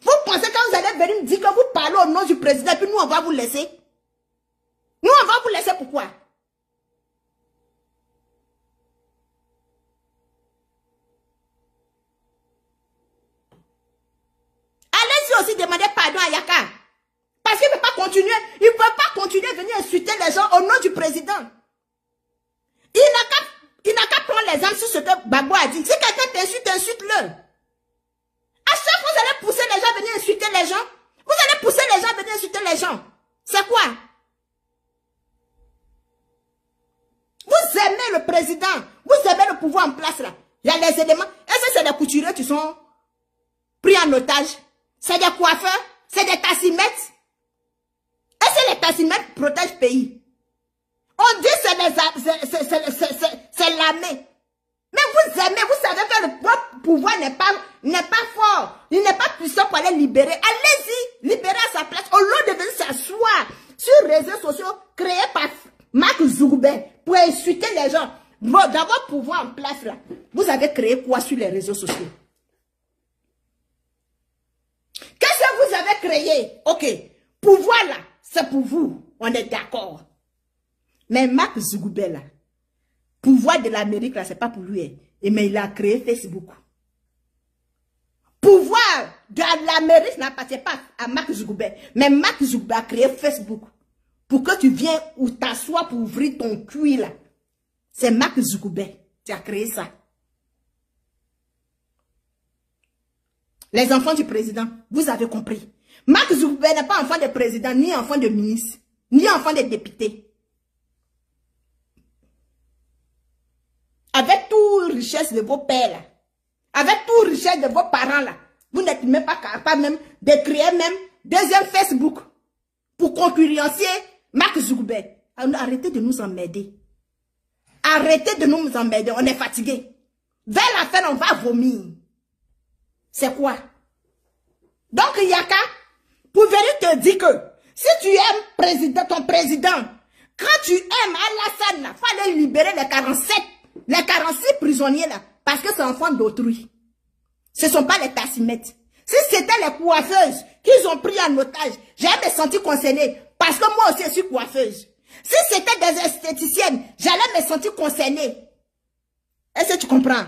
Vous pensez que vous allez venir dire que vous parlez au nom du président, puis nous on va vous laisser. Nous on va vous laisser pourquoi? Allez-y aussi demander pardon à Yaka. Parce qu'il ne peut pas continuer. Il ne peut pas continuer à venir insulter les gens au nom du président. Il n'a qu'à prendre les armes sur ce que Gbagbo a dit. Si quelqu'un t'insulte, insulte-le. À chaque fois, vous allez pousser les gens à venir insulter les gens. Vous allez pousser les gens à venir insulter les gens. C'est quoi? Vous aimez le président. Vous aimez le pouvoir en place là. Il y a les éléments. Est-ce que c'est des couturiers qui sont pris en otage? C'est des coiffeurs? C'est des tassimètres? Est-ce que les tassimètres protègent le pays? On dit que c'est l'armée. Mais vous aimez, vous savez que le pouvoir n'est pas fort. Il n'est pas puissant pour aller libérer. Allez-y, libérez à sa place. Au lieu de venir s'asseoir sur les réseaux sociaux créés par Mark Zuckerberg pour insulter les gens. D'avoir pouvoir en place là. Vous avez créé quoi sur les réseaux sociaux? Qu'est-ce que vous avez créé? Ok, pouvoir là. C'est pour vous, on est d'accord. Mais Mark Zuckerberg, là, pouvoir de l'Amérique, là, c'est pas pour lui. Mais il a créé Facebook. Pouvoir de l'Amérique n'appartient pas à Mark Zuckerberg. Mais Mark Zuckerberg a créé Facebook. Pour que tu viennes ou t'assoies pour ouvrir ton cul, là. C'est Mark Zuckerberg qui a créé ça. Les enfants du président, vous avez compris. Mark Zuckerberg n'est pas enfant de président, ni enfant de ministre, ni enfant de député. Avec toute richesse de vos pères, là, avec toute richesse de vos parents, là, vous n'êtes même pas capable même de créer même deuxième Facebook pour concurrencer Mark Zuckerberg. Alors, arrêtez de nous emmerder. Arrêtez de nous emmerder, on est fatigué. Vers la fin, on va vomir. C'est quoi? Donc, Yaka, pour venir te dire que si tu aimes ton président, quand tu aimes Alassane, il faut aller libérer les 46 prisonniers là, parce que c'est enfant d'autrui. Ce ne sont pas les tassimètres. Si c'était les coiffeuses qu'ils ont pris en otage, j'allais me sentir concernée, parce que moi aussi je suis coiffeuse. Si c'était des esthéticiennes, j'allais me sentir concernée. Est-ce que tu comprends?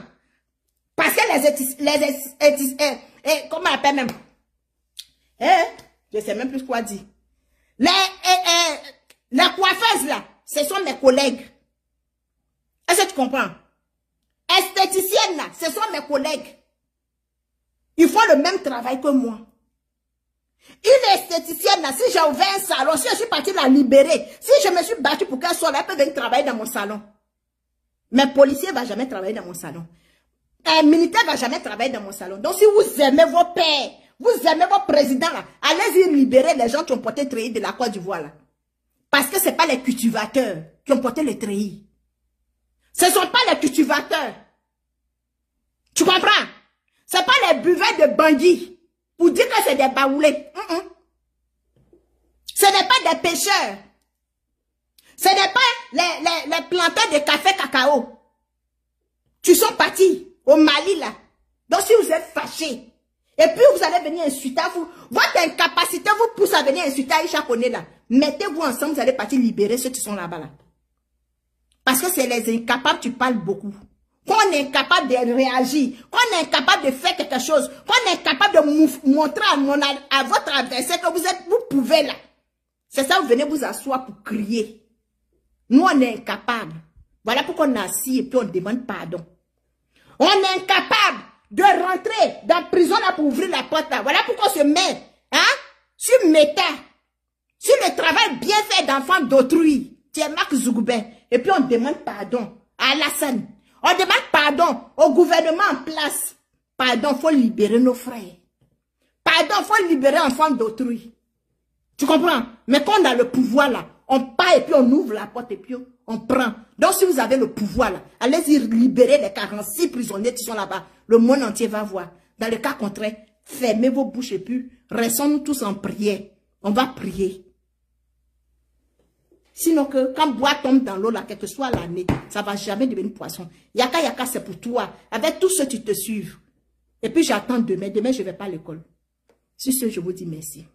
Parce que comment on appelle même? Je ne sais même plus quoi dire. Les coiffeuses là, ce sont mes collègues. Est-ce que tu tu comprends? Esthéticienne, là, ce sont mes collègues. Ils font le même travail que moi. Une esthéticienne, là, si j'ai ouvert un salon, si je suis partie la libérer, si je me suis battue pour qu'elle soit là, elle peut venir travailler dans mon salon. Mais policier ne va jamais travailler dans mon salon. Un militaire ne va jamais travailler dans mon salon. Donc, si vous aimez vos pères, vous aimez vos présidents, là, allez-y libérer les gens qui ont porté le treillis de la Côte d'Ivoire, là. Parce que ce n'est pas les cultivateurs qui ont porté le treillis. Ce ne sont pas les cultivateurs. Tu comprends? Ce n'est pas les buvets de bandits pour dire que c'est des baoulés. Ce n'est pas des pêcheurs. Ce n'est pas les planteurs de café cacao. Tu sont partis au Mali là. Donc si vous êtes fâchés, et puis vous allez venir insulter vous, votre incapacité vous pousse à venir insulter Aïcha Koné là. Mettez-vous ensemble, vous allez partir libérer ceux qui sont là-bas là. Parce que c'est les incapables, tu parles beaucoup. Qu'on est incapable de réagir, qu'on est incapable de faire quelque chose, qu'on est incapable de montrer à votre adversaire que vous pouvez là. C'est ça, vous venez vous asseoir pour crier. Nous, on est incapables. Voilà pourquoi on est assis et puis on demande pardon. On est incapable de rentrer dans la prison là pour ouvrir la porte là. Voilà pourquoi on se met sur Meta, sur le travail bien fait d'enfants d'autrui. Tu es Marc Zougoubert. Et puis on demande pardon à Alassane. On demande pardon au gouvernement en place. Pardon, il faut libérer nos frères. Pardon, il faut libérer enfants d'autrui. Tu comprends? Mais quand on a le pouvoir là, on part et puis on ouvre la porte et puis on prend. Donc si vous avez le pouvoir là, allez-y libérer les 46 prisonniers qui sont là-bas. Le monde entier va voir. Dans le cas contraire, fermez vos bouches et puis restons-nous tous en prière. On va prier. Sinon que quand bois tombe dans l'eau là, quelle que soit l'année, ça ne va jamais devenir poisson. Yaka yaka c'est pour toi, avec tous ceux qui te suivent. Et puis j'attends demain. Demain je ne vais pas à l'école. Sur ce, je vous dis merci.